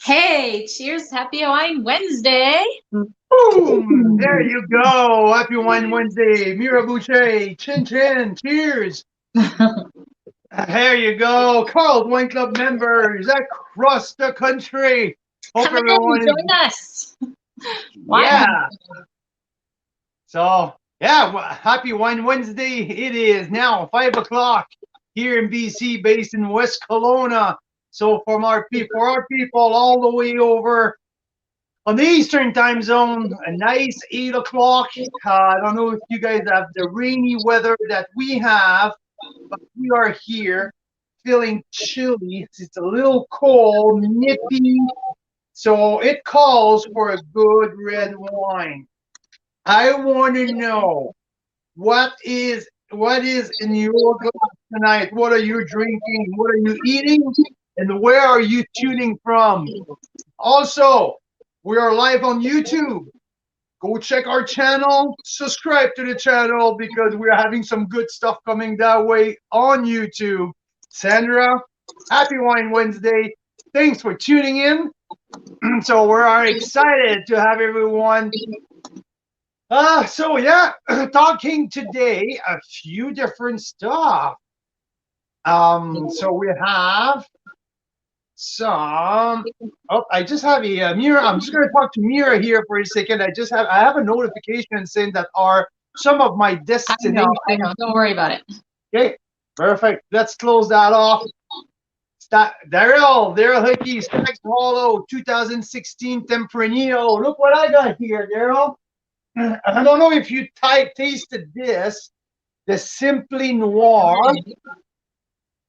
Hey, cheers, happy Wine Wednesday. Boom! There you go. Happy Wine Wednesday. Mira Boucher. Chin chin. Cheers. There you go. Carl's Wine Club members across the country. Hope Come everyone in, join us. Yeah. So, yeah, happy Wine Wednesday. It is now 5 o'clock here in BC, based in West Kelowna. So for our people all the way over on the Eastern time zone, a nice 8 o'clock. I don't know if you guys have the rainy weather that we have, but we are here feeling chilly. It's a little cold, nippy. So it calls for a good red wine. I want to know what is in your glass tonight. What are you drinking? What are you eating? And where are you tuning from? Also, we are live on YouTube. Go check our channel. Subscribe to the channel because we're having some good stuff coming that way on YouTube. Sandra, happy Wine Wednesday. Thanks for tuning in. So we are excited to have everyone. So yeah, talking today a few different stuff. So we have some. Oh, I just have a Mira. I'm just going to talk to Mira here for a second. I have a notification saying that some of my destinations. I know. Don't worry about it. Okay, perfect. Let's close that off. Daryl Hickey, Stacks Hollow, 2016 Tempranillo. Look what I got here, Daryl. I don't know if you tasted this, the Simply Noir.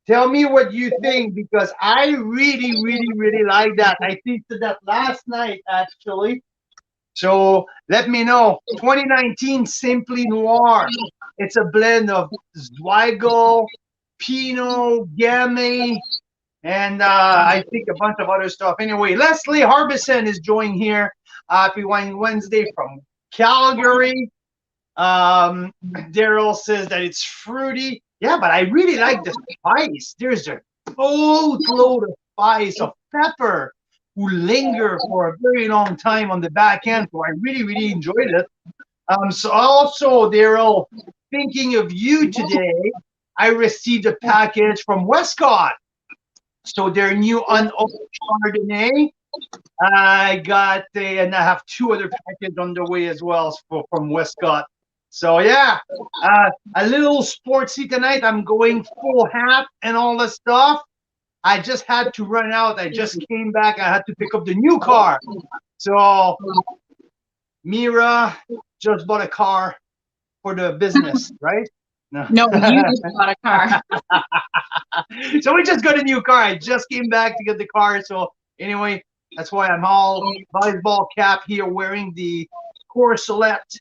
Tell me what you think, because I really, really, really like that. I tasted that last night, actually. So let me know. 2019 Simply Noir. It's a blend of Zweigel, Pinot, Gamay, and I think a bunch of other stuff. Anyway, Leslie Harbison is joining here. Happy Wine Wednesday from Calgary. Daryl says that it's fruity. Yeah, but I really like the spice. There's a boatload of spice of pepper who linger for a very long time on the back end. So I really, really enjoyed it. So also, Daryl, thinking of you today, I received a package from Westcott. So their new unopened Chardonnay. I got and I have two other packages on the way as well from Westcott. So yeah, a little sportsy tonight. I'm going full hat and all the stuff. I just had to run out. I just came back. I had to pick up the new car. So Mira just bought a car for the business, right? No, you just bought a car. So we just got a new car. I just came back to get the car. So anyway, that's why I'm all baseball cap here, wearing the Coors Select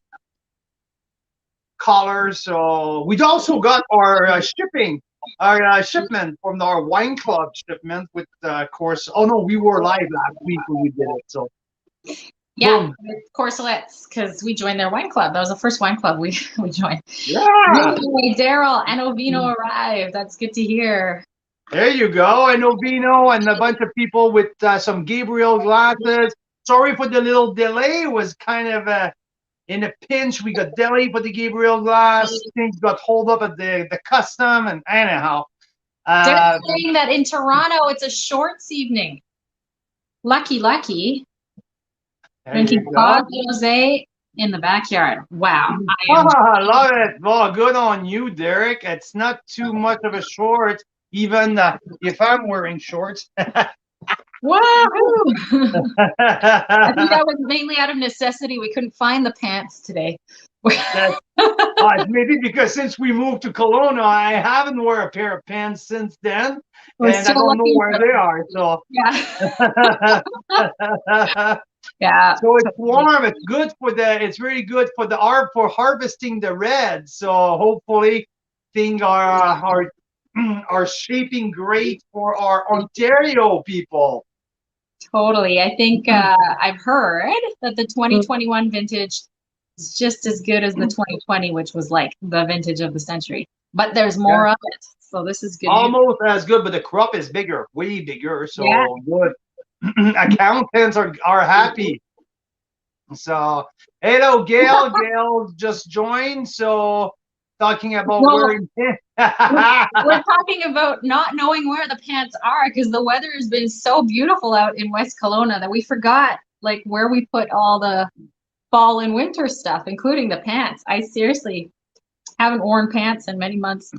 collar. So we also got our shipment from our wine club shipment with Coors. Oh no, we were live last week when we did it. So yeah, Corselets, because we joined their wine club. That was the first wine club we joined. Yeah. Daryl and Ovino arrived. That's good to hear. There you go. And Ovino and a bunch of people with some Gabriel glasses. Sorry for the little delay. It was kind of in a pinch. We got delayed for the Gabriel glass. Things got hold up at the custom, and anyhow. They're saying that in Toronto it's a shorts evening. Lucky. Drinking Rosé in the backyard. Wow. I love it. Well, good on you, Derek. It's not too much of a short, even if I'm wearing shorts. Woohoo! I think that was mainly out of necessity. We couldn't find the pants today. Maybe because since we moved to Kelowna, I haven't worn a pair of pants since then, We're and I still don't know looking where for they are. So, yeah. Yeah. so it's Totally. warm. It's good for it's really good for for harvesting the red. So hopefully things are shaping great for our Ontario people. Totally. I think I've heard that the 2021 vintage is just as good as the 2020, which was like the vintage of the century. But there's Yeah. more of it. So this is good news. Almost as good, but the crop is bigger, way bigger. Yeah. So good. Accountants are happy. So, hello, Gail. Gail just joined. So, talking about Well, wearing. we're talking about not knowing where the pants are because the weather has been so beautiful out in West Kelowna that we forgot like where we put all the fall and winter stuff, including the pants. I seriously haven't worn pants in many months.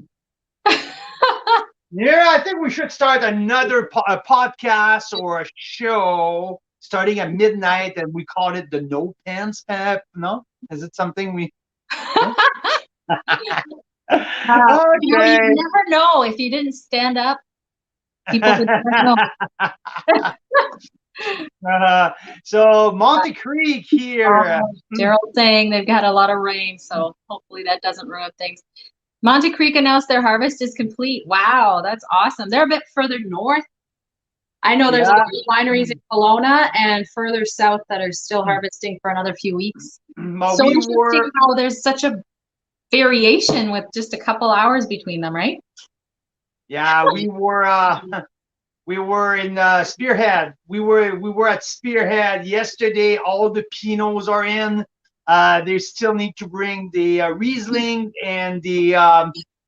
Yeah, I think we should start another podcast or a show starting at midnight, and we call it the No Pants app. No, is it something we? No? You know, you Okay. never know if you didn't stand up. People would never know. So Monte Creek here. Gerald's saying they've got a lot of rain, so hopefully that doesn't ruin things. Monte Creek announced their harvest is complete. Wow, that's awesome. They're a bit further north. I know there's a lot of wineries in Kelowna and further south that are still harvesting for another few weeks. So interesting how there's such a variation with just a couple hours between them, right? Yeah, we were in Spearhead. We were at Spearhead yesterday. All the Pinots are in. They still need to bring the Riesling and the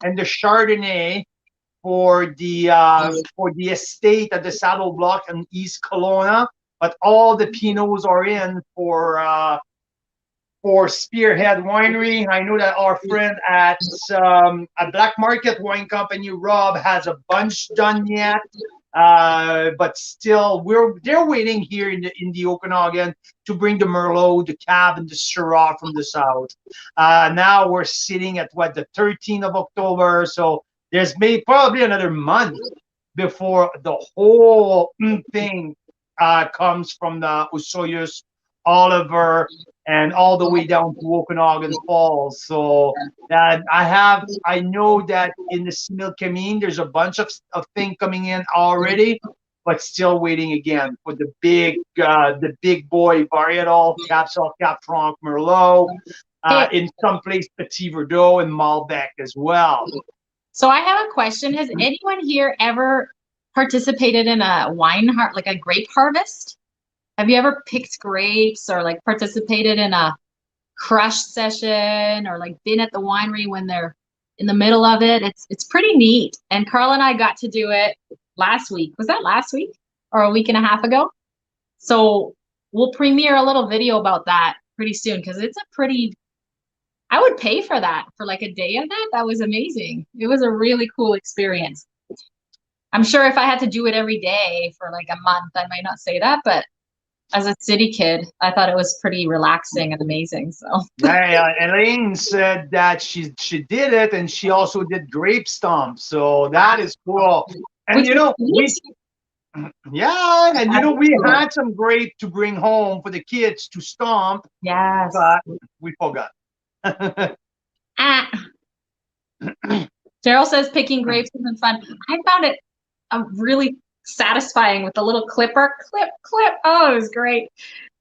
Chardonnay for the estate at the Saddle Block in East Kelowna. But all the Pinots are in for Spearhead Winery. I know that our friend at Black Market Wine Company, Rob, has a bunch done yet. But still, they're waiting here in the Okanagan to bring the Merlot, the Cab, and the Syrah from the south. Now we're sitting at the 13th of October, so there's probably another month before the whole thing comes from the Osoyoos, Oliver, and all the way down to Okanagan Falls. So that I know that in the Similkameen, there's a bunch of things coming in already, but still waiting again for the big boy varietal, Cab Franc Merlot, in some place Petit Verdot and Malbec as well. So I have a question. Has anyone here ever participated in a like a grape harvest? Have you ever picked grapes or like participated in a crush session or like been at the winery when they're in the middle of it? It's pretty neat. And Carl and I got to do it last week. Was that last week or a week and a half ago? So we'll premiere a little video about that pretty soon because it's a pretty, I would pay for that for like a day of that. That was amazing. It was a really cool experience. I'm sure if I had to do it every day for like a month, I might not say that, but as a city kid, I thought it was pretty relaxing and amazing. So yeah, Elaine said that she did it, and she also did grape stomp. So that is cool. And you know, we had some grape to bring home for the kids to stomp. Yes, but we forgot. Cheryl says picking grapes has been fun. I found it really satisfying with the little clipper, clip. Oh, it was great.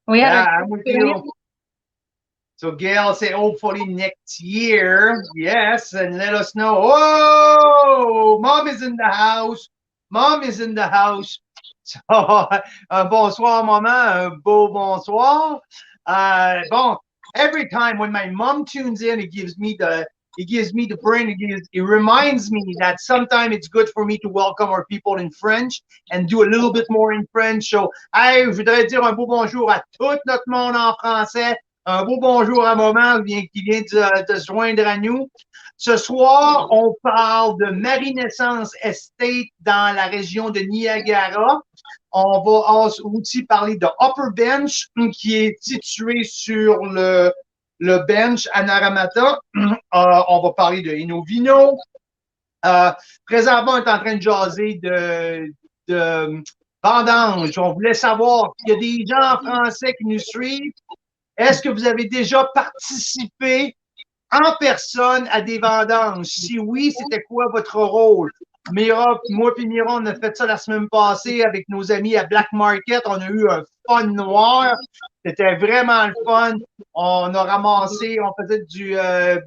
We had I'm with you. So Gail say hopefully next year. Yes, and let us know. Oh, mom is in the house. Mom is in the house. So bonsoir maman, beau bonsoir. Bon, every time when my mom tunes in, it gives me the brain. It reminds me that sometimes it's good for me to welcome our people in French and do a little bit more in French. So, hey, je voudrais dire un beau bonjour à tout notre monde en français. Un beau bonjour à maman qui vient de se joindre à nous. Ce soir, on parle de Marynissen Estate dans la région de Niagara. On va aussi parler de Upper Bench, qui est situé sur le le bench Anaramata. On va parler de Eno Vino. Présentement, on est en train de jaser de vendange. On voulait savoir s'il y a des gens français qui nous suivent. Est-ce que vous avez déjà participé en personne à des vendanges? Si oui, c'était quoi votre rôle? Mira, moi et Mira, on a fait ça la semaine passée avec nos amis à Black Market. On a eu un fun noir. C'était vraiment le fun. On a ramassé, on faisait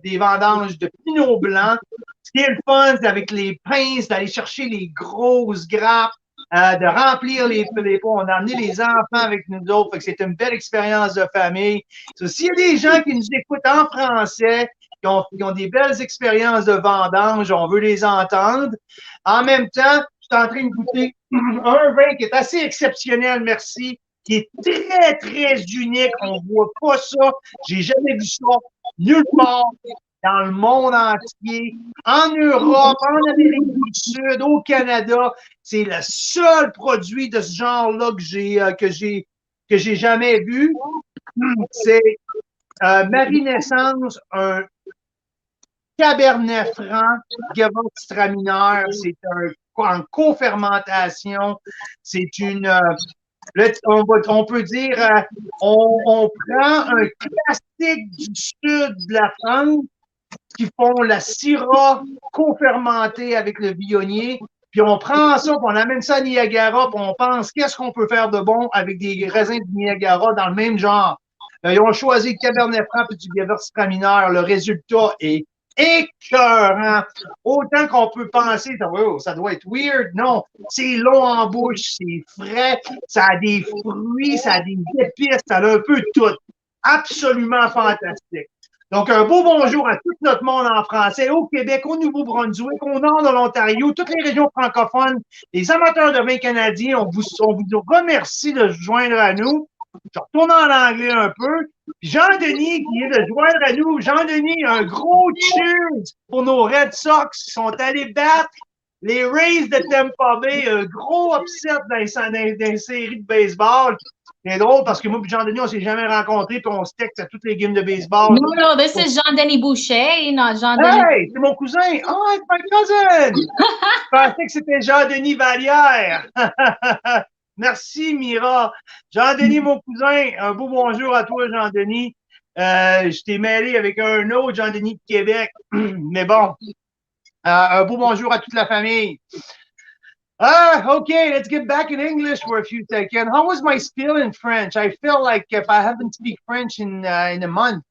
des vendanges de Pinot blanc. Ce qui est le fun, c'est avec les pinces, d'aller chercher les grosses grappes, de remplir les pots. On a amené les enfants avec nous autres. Fait que c'était une belle expérience de famille. S'il y a des gens qui nous écoutent en français, qui ont des belles expériences de vendange, on veut les entendre. En même temps, je suis en train de goûter un vin qui est assez exceptionnel, merci, qui est très, très unique. On ne voit pas ça. J'ai jamais vu ça nulle part dans le monde entier, en Europe, en Amérique du Sud, au Canada. C'est le seul produit de ce genre-là que j'ai jamais vu. C'est Marynissen, un Cabernet Franc Gewurztraminer. C'est en co-fermentation. C'est une... on peut dire, on prend un classique du sud de la France qui font la syrah co-fermentée avec le viognier, puis on prend ça, puis on amène ça à Niagara, puis on pense qu'est-ce qu'on peut faire de bon avec des raisins de Niagara dans le même genre. Ils ont choisi le Cabernet Franc et du Gewurztraminer. Le résultat est écœurant. Autant qu'on peut penser, ça doit être weird. Non, c'est long en bouche, c'est frais, ça a des fruits, ça a des épices, ça a un peu de tout. Absolument fantastique. Donc, un beau bonjour à tout notre monde en français, au Québec, au Nouveau-Brunswick, au nord de l'Ontario, toutes les régions francophones, les amateurs de vin canadiens, on vous remercie de se joindre à nous. Je retourne en anglais un peu. Jean-Denis qui est de joindre à nous. Jean-Denis, un gros cheers pour nos Red Sox qui sont allés battre les Rays de Tampa Bay. Un gros upset dans les séries de baseball. C'est drôle parce que moi et Jean-Denis, on ne s'est jamais rencontrés puis on se texte à toutes les games de baseball. No, this is Jean-Denis Boucher, not Jean-Denis. Hey, c'est mon cousin. Oh, it's my cousin. Je pensais que c'était Jean-Denis Vallière. Merci, Mira. Jean-Denis, mon cousin, un beau bonjour à toi, Jean-Denis. Je t'ai mêlé avec un autre Jean-Denis de Québec. Mais bon, un beau bonjour à toute la famille. Okay, let's get back in English for a few seconds. How was my spiel in French? I feel like if I haven't speak French in a month.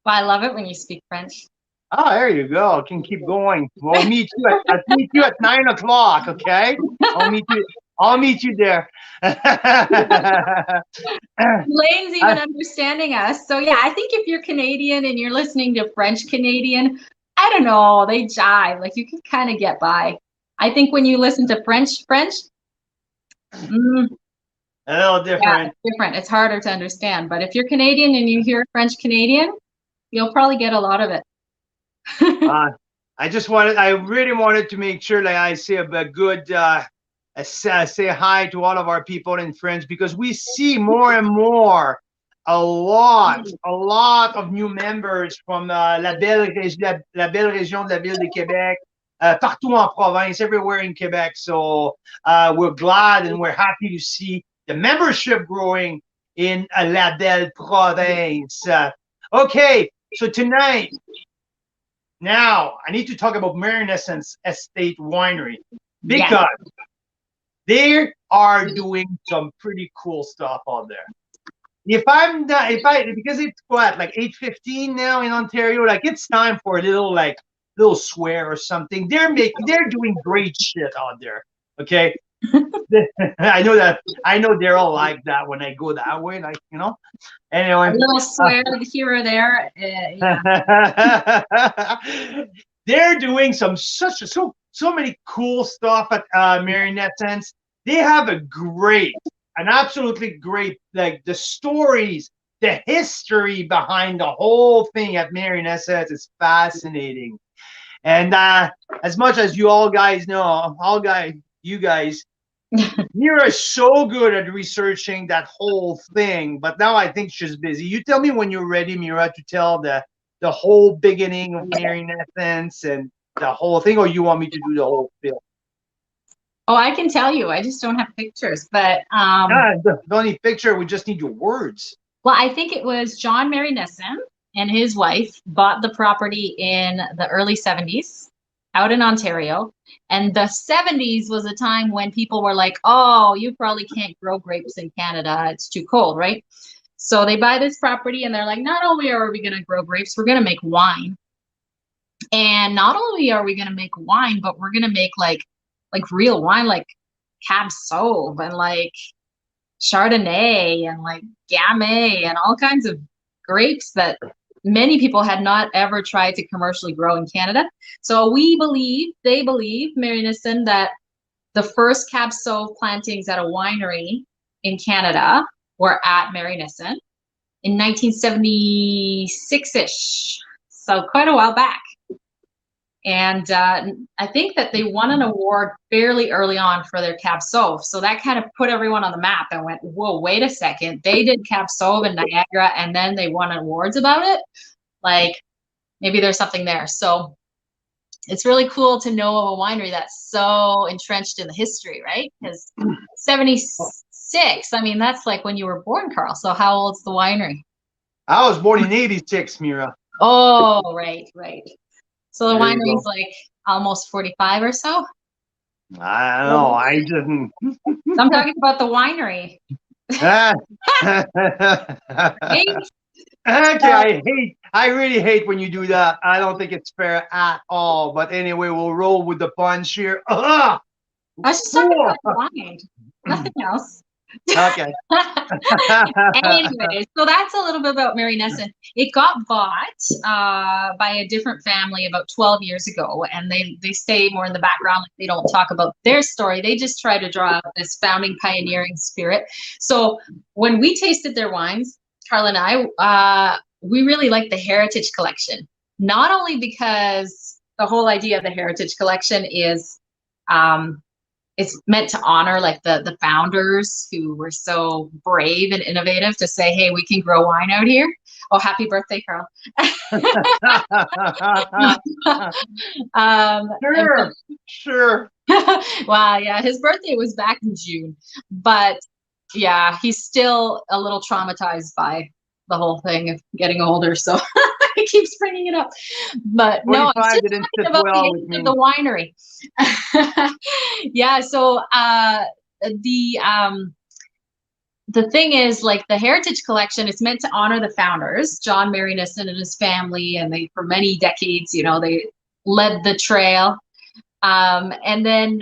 Well, I love it when you speak French. Oh, there you go. I can keep going. We'll meet you at 9 o'clock, okay? I'll meet you there. Lane's even understanding us. So yeah, I think if you're Canadian and you're listening to French Canadian, I don't know, they jive. Like you can kind of get by. I think when you listen to French, a little different. Yeah, it's different. It's harder to understand. But if you're Canadian and you hear French Canadian, you'll probably get a lot of it. I really wanted to make sure that I say a good say hi to all of our people in French because we see more and more a lot of new members from la belle région de la ville de Québec, partout en province, everywhere in Quebec. So we're glad and we're happy to see the membership growing in la belle province. Okay, so tonight, now I need to talk about Marynissen's Estate Winery because they are doing some pretty cool stuff out there. Because it's what, like 8:15 now in Ontario, like it's time for a little swear or something. They're doing great shit out there. Okay. I know they're all like that when I go that way, like, you know. Anyway, a little swear here or there. Yeah. They're doing so many cool stuff at Marynissen. They have an absolutely great, like the stories, the history behind the whole thing at Marynissen is fascinating. And as much as you guys know, you guys, Mira is so good at researching that whole thing, but now I think she's busy. You tell me when you're ready, Mira, to tell the whole beginning of Marynissen and the whole thing, or you want me to do the whole film? Oh, I can tell you. I just don't have pictures, but Don't need picture. We just need your words. well, I think it was John Marynissen and his wife bought the property in the early 70s out in Ontario. And the 70s was a time when people were like, oh, you probably can't grow grapes in Canada. It's too cold, right? So they buy this property and they're like, not only are we going to grow grapes, we're going to make wine. And not only are we going to make wine, but we're going to make like real wine, like Cab Sauv and like Chardonnay and like Gamay and all kinds of grapes that many people had not ever tried to commercially grow in Canada. So they believe, Marynissen, that the first Cab Sauv plantings at a winery in Canada were at Marynissen in 1976-ish. So quite a while back. And I think that they won an award fairly early on for their Cab Sauv. So that kind of put everyone on the map and went, whoa, wait a second. They did Cab Sauv in Niagara and then they won awards about it. Like maybe there's something there. So it's really cool to know of a winery that's so entrenched in the history, right? Because 76, I mean, that's like when you were born, Carl. So how old's the winery? I was born in 86, Mira. Oh, right. So the There you winery's go. like almost 45 or so. I don't know. I didn't. I'm talking about the winery. Okay, I really hate when you do that. I don't think it's fair at all. But anyway, we'll roll with the punch here. I was just talking about wine, nothing else. Okay. Anyway, so that's a little bit about Marynissen. It got bought by a different family about 12 years ago, and they stay more in the background. Like they don't talk about their story. They just try to draw out this founding pioneering spirit. So when we tasted their wines, Carl and I, we really like the Heritage Collection. Not only because the whole idea of the Heritage Collection is it's meant to honor like the founders who were so brave and innovative to say, hey, we can grow wine out here. Oh, happy birthday, Carl. Sure. Wow, yeah, his birthday was back in June, but yeah, he's still a little traumatized by the whole thing of getting older, so he keeps bringing it up. But no, I'm just talking about the winery. Yeah, so the thing is, like the Heritage Collection is meant to honor the founders, John Marynissen and his family, and they for many decades, you know, they led the trail. And then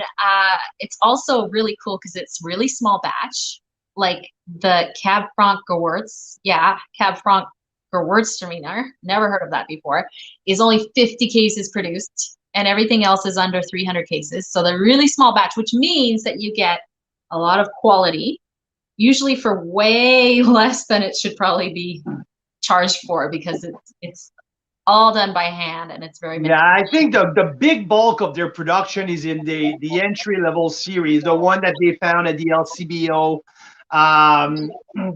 it's also really cool because it's really small batch, like the Cab Franc Cab Franc Gewurztraminer, never heard of that before, is only 50 cases produced, and everything else is under 300 cases. So they're really small batch, which means that you get a lot of quality, usually for way less than it should probably be charged for, because it's all done by hand and it's very yeah. I think the big bulk of their production is in the entry level series, the one that they found at the LCBO.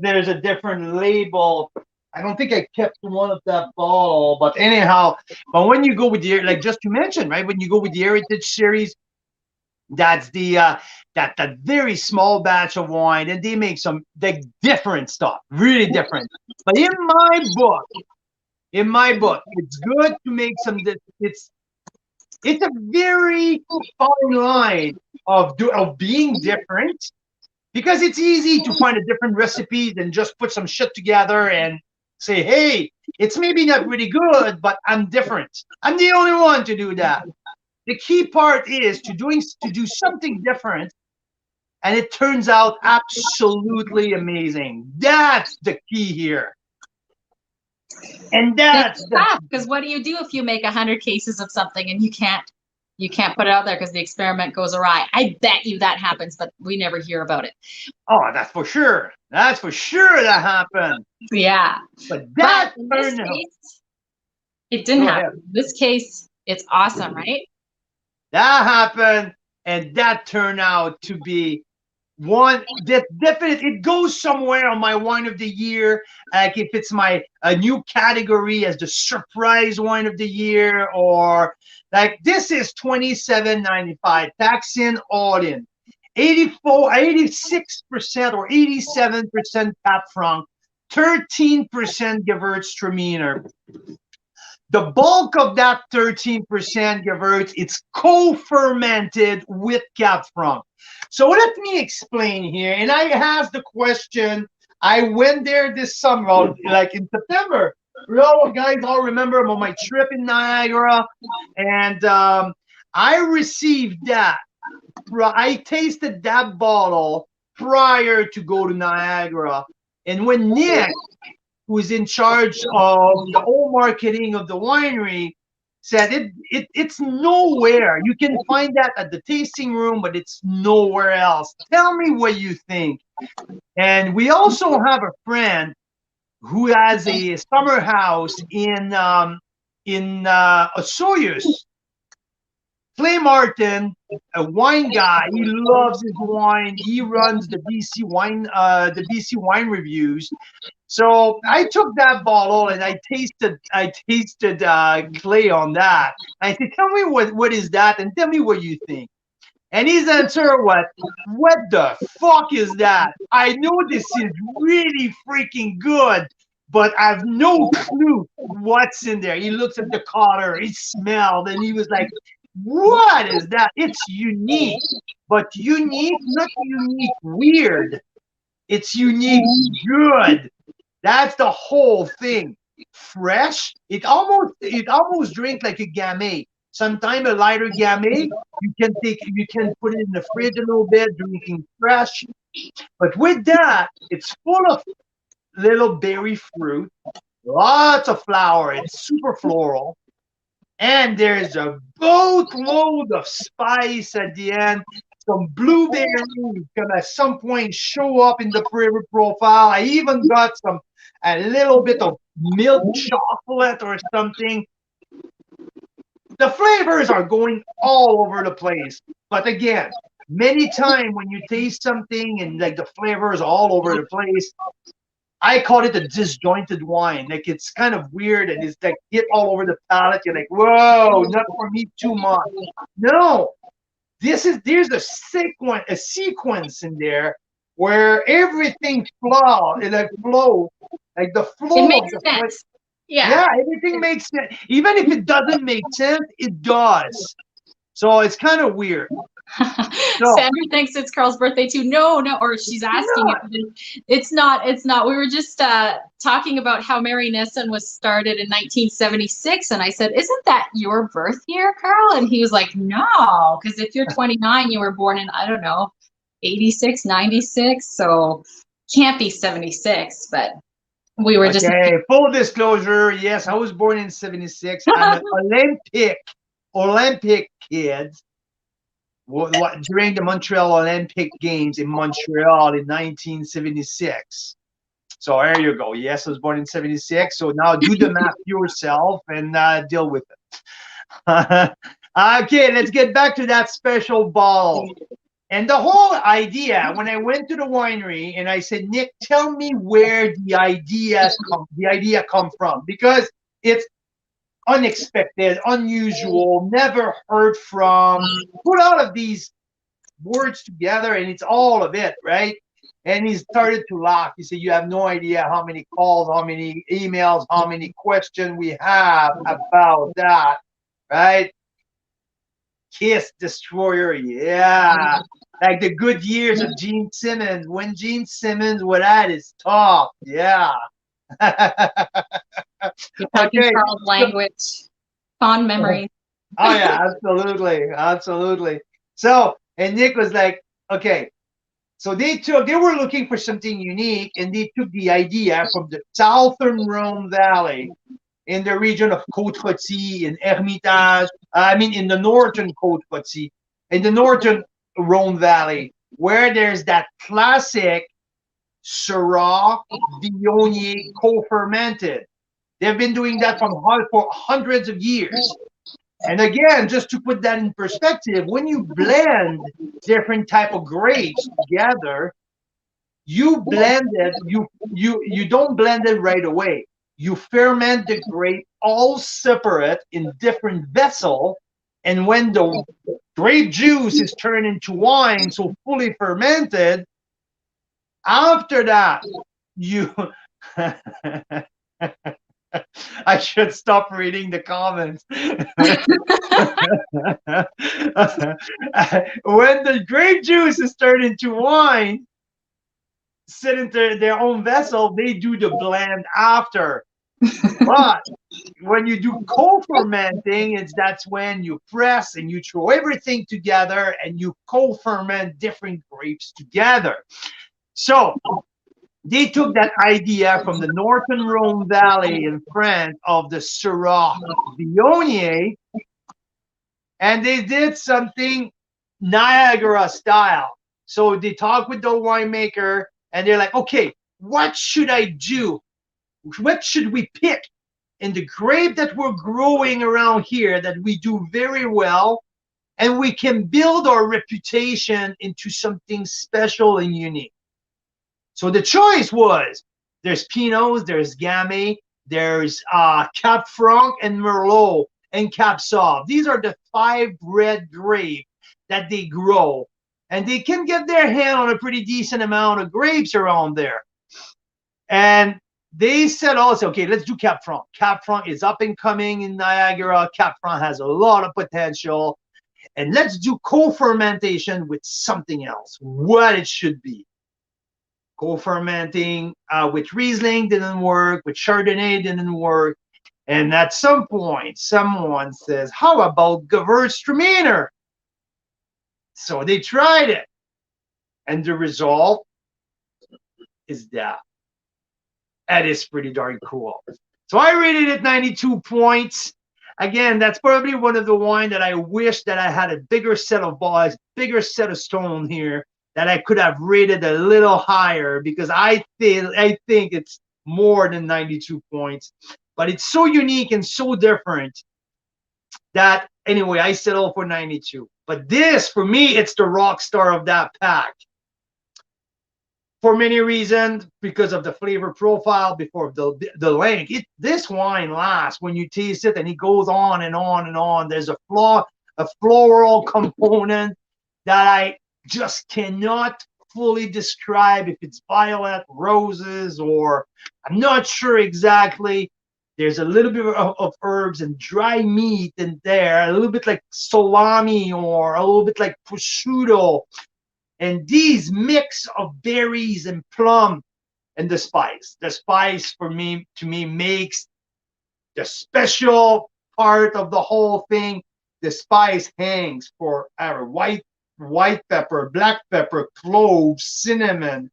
There's a different label. I don't think I kept one of that bottle, but anyhow, but when you go with the, like just to mention, right, when you go with the Heritage series, that's the that very small batch of wine, and they make some like different stuff, really different. But in my book, it's good to make some. It's a very fine line of being different, because it's easy to find a different recipe than just put some shit together and say, hey, it's maybe not really good, but I'm different. I'm the only one to do that. The key part is to do something different, and it turns out absolutely amazing. That's the key here. And that's because what do you do if you make 100 cases of something and you can't put it out there because the experiment goes awry? I bet you that happens, but we never hear about it. Oh, that's for sure. That's for sure that happened. Yeah. But that in this case, it didn't happen. In this case, it's awesome, right? That happened, and that turned out to be one that definite. It goes somewhere on my wine of the year. Like if it's my a new category as the surprise wine of the year, or like this is $27.95 tax in all in. 84, 86% or 87% Cab Franc, 13% Gewurztraminer. The bulk of that 13% Gewurz, it's co-fermented with Cab Franc. So let me explain here. And I asked the question. I went there this summer, like in September. You guys all remember I'm on my trip in Niagara, and I received that. I tasted that bottle prior to go to Niagara. And when Nick, who's in charge of the whole marketing of the winery, said it's nowhere. You can find that at the tasting room, but it's nowhere else. Tell me what you think. And we also have a friend who has a summer house in Osoyoos. Clay Martin, a wine guy, he loves his wine. He runs the BC wine reviews. So I took that bottle and I tasted Clay on that. I said, tell me what is that, and tell me what you think. And his answer, what the fuck is that? I know this is really freaking good, but I have no clue what's in there. He looks at the color, he smelled, and he was like, what is that? It's unique, but unique, not unique weird. It's unique good. That's the whole thing. Fresh. It almost drink like a Gamay. Sometimes a lighter Gamay, you can put it in the fridge a little bit, drinking fresh. But with that, it's full of little berry fruit, lots of flower. It's super floral. And there's a boatload of spice at the end. Some blueberries gonna at some point show up in the flavor profile. I even got a little bit of milk chocolate or something. The flavors are going all over the place. But again, many times when you taste something and like the flavors all over the place, I call it a disjointed wine. Like it's kind of weird and it's like hit all over the palate. You're like, whoa, not for me too much. No, there's a sequence in there where everything flows, like the flow It makes of the sense. Yeah. everything makes sense. Even if it doesn't make sense, it does. So it's kind of weird. So, Sandra thinks it's Carl's birthday too. No, or she's asking if it's not. It's not. We were just talking about how Marynissen was started in 1976, and I said, "Isn't that your birth year, Carl?" And he was like, "No, because if you're 29, you were born in, I don't know, 86, 96, so can't be 76." But we were just full disclosure. Yes, I was born in 76. I'm an Olympic kid. During the Montreal Olympic Games in Montreal in 1976. So there you go. Yes, I was born in 76. So now do the math yourself and deal with it. Okay, let's get back to that special bottle. And the whole idea, when I went to the winery and I said, Nick, tell me where the idea come from, because it's unexpected, unusual, never heard from. Put all of these words together and it's all of it, right? And he started to laugh. He said, you have no idea how many calls, how many emails, how many questions we have about that, right? Kiss Destroyer, yeah. Like the good years of Gene Simmons, when Gene Simmons was at his top, yeah. You're talking Carl's language, fond memories. Oh yeah, absolutely. So, and Nick was like, okay. So they were looking for something unique, and they took the idea from the southern Rhone Valley in the region of Côte-Rôtie, in Hermitage. I mean, in the northern Côte-Rôtie, in the northern Rhone Valley, where there's that classic Syrah Viognier co-fermented. They've been doing that for hundreds of years. And again, just to put that in perspective, when you blend different type of grapes together, you blend it, you don't blend it right away. You ferment the grape all separate in different vessel, and when the grape juice is turned into wine, so fully fermented, after that, you I should stop reading the comments. When the grape juice is turned into wine, sit into their own vessel, they do the blend after. But when you do co-fermenting, that's when you press and you throw everything together and you co-ferment different grapes together. So they took that idea from the Northern Rhone Valley in France of the Syrah Viognier, and they did something Niagara style. So they talked with the winemaker, and they're like, okay, what should I do? What should we pick in the grape that we're growing around here that we do very well, and we can build our reputation into something special and unique? So the choice was, there's Pinots, there's Gamay, there's Cab Franc and Merlot and Cab Sauv. These are the 5 red grapes that they grow. And they can get their hand on a pretty decent amount of grapes around there. And they said also, okay, let's do Cab Franc. Cab Franc is up and coming in Niagara. Cab Franc has a lot of potential. And let's do co-fermentation with something else, what it should be. Co-fermenting with Riesling didn't work, with Chardonnay didn't work. And at some point, someone says, how about Gewurztraminer? So they tried it. And the result is that. That is pretty darn cool. So I rated it 92 points. Again, that's probably one of the wine that I wish that I had a bigger set of balls, bigger set of stone here, that I could have rated a little higher, because I think it's more than 92 points. But it's so unique and so different that, anyway, I settled for 92. But this, for me, it's the rock star of that pack. For many reasons, because of the flavor profile, before the length. This wine lasts when you taste it, and it goes on and on and on. There's a floral component that I just cannot fully describe, if it's violet, roses, or I'm not sure exactly. There's a little bit of herbs and dry meat in there, a little bit like salami or a little bit like prosciutto. And these mix of berries and plum and the spice. The spice to me makes the special part of the whole thing. The spice hangs for our white pepper, black pepper, cloves, cinnamon,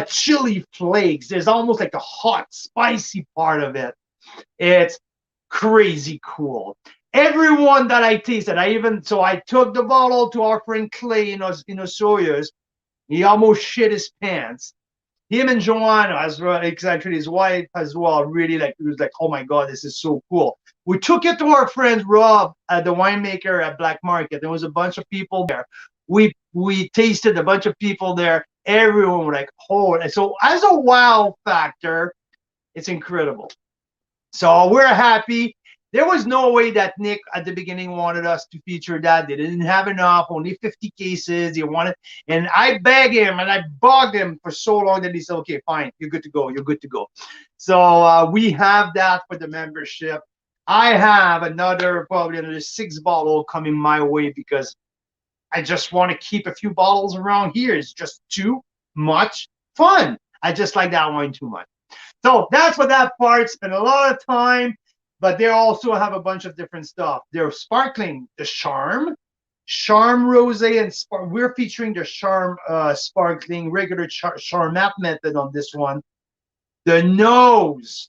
chili flakes. There's almost like a hot, spicy part of it. It's crazy cool. Everyone that I tasted, I took the bottle to our friend Clay in Osoyoos. He almost shit his pants. Him and Joanna, as well, actually his wife as well, really he was like, oh my God, this is so cool. We took it to our friend Rob, the winemaker at Black Market. There was a bunch of people there. We tasted a bunch of people there. Everyone was like, oh, and so as a wow factor, it's incredible. So we're happy. There was no way that Nick at the beginning wanted us to feature that. They didn't have enough, only 50 cases. He wanted, and I begged him and I bugged him for so long that he said, okay, fine, you're good to go. You're good to go. So we have that for the membership. I have probably another 6 bottles coming my way, because I just want to keep a few bottles around here. It's just too much fun. I just like that wine too much. So that's for that part. Spent a lot of time. But they also have a bunch of different stuff. They're sparkling, the Charm Rosé, and we're featuring the Charm sparkling regular Charmat method on this one. The nose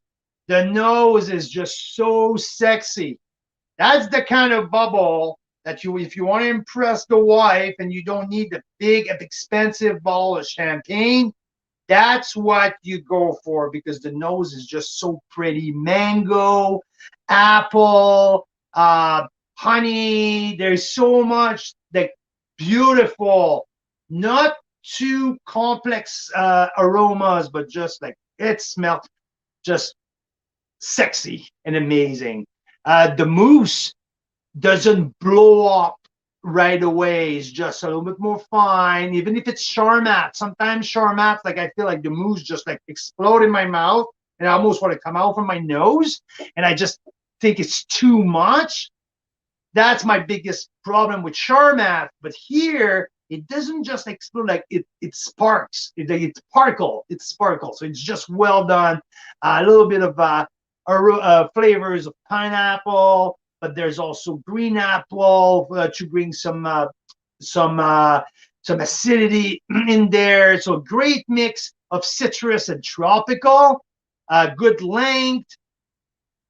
is just so sexy. That's the kind of bubble that if you want to impress the wife and you don't need the big, expensive bottle of champagne, that's what you go for, because the nose is just so pretty. Mango, apple, honey. There's so much like beautiful, not too complex aromas, but just like it smells just sexy and amazing. The mousse doesn't blow up right away. It's just a little bit more fine. Even if it's Charmat, sometimes Charmat, like I feel like the mousse just like explode in my mouth and I almost want to come out from my nose. And I just think it's too much. That's my biggest problem with Charmat. But here, it doesn't just explode, like it sparks. It's sparkle. It's sparkle. So it's just well done. A little bit of flavors of pineapple, but there's also green apple to bring some acidity in there. So great mix of citrus and tropical. Good length.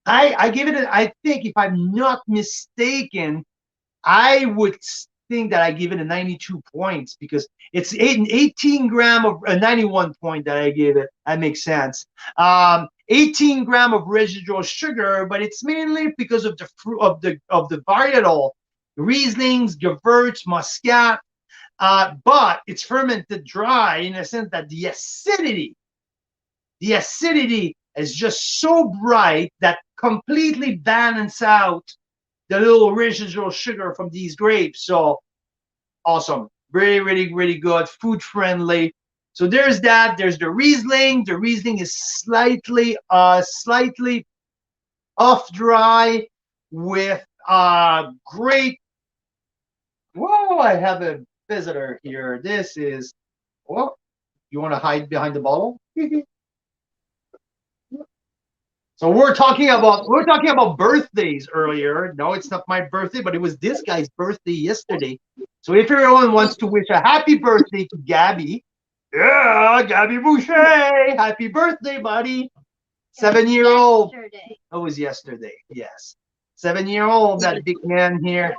I give it. I think if I'm not mistaken, I would think that I give it a 92 points because it's 18 gram of 91 point that I gave it. That makes sense. 18 gram of residual sugar, but it's mainly because of the fruit of the varietal Rieslings, Gewurz, Muscat. But it's fermented dry in a sense that the acidity is just so bright that completely balance out the little residual sugar from these grapes. So awesome. Really, really, really good. Food friendly. So there's that. There's the Riesling. The Riesling is slightly off dry with great. Whoa, I have a visitor here. This is, oh, you want to hide behind the bottle? So we're talking about birthdays earlier. No, it's not my birthday, but it was this guy's birthday yesterday. So if everyone wants to wish a happy birthday to Gabby, yeah, Gabby Boucher, happy birthday, buddy. 7-year-old. Yesterday. Oh, it was yesterday. Yes, 7-year-old. That big man here.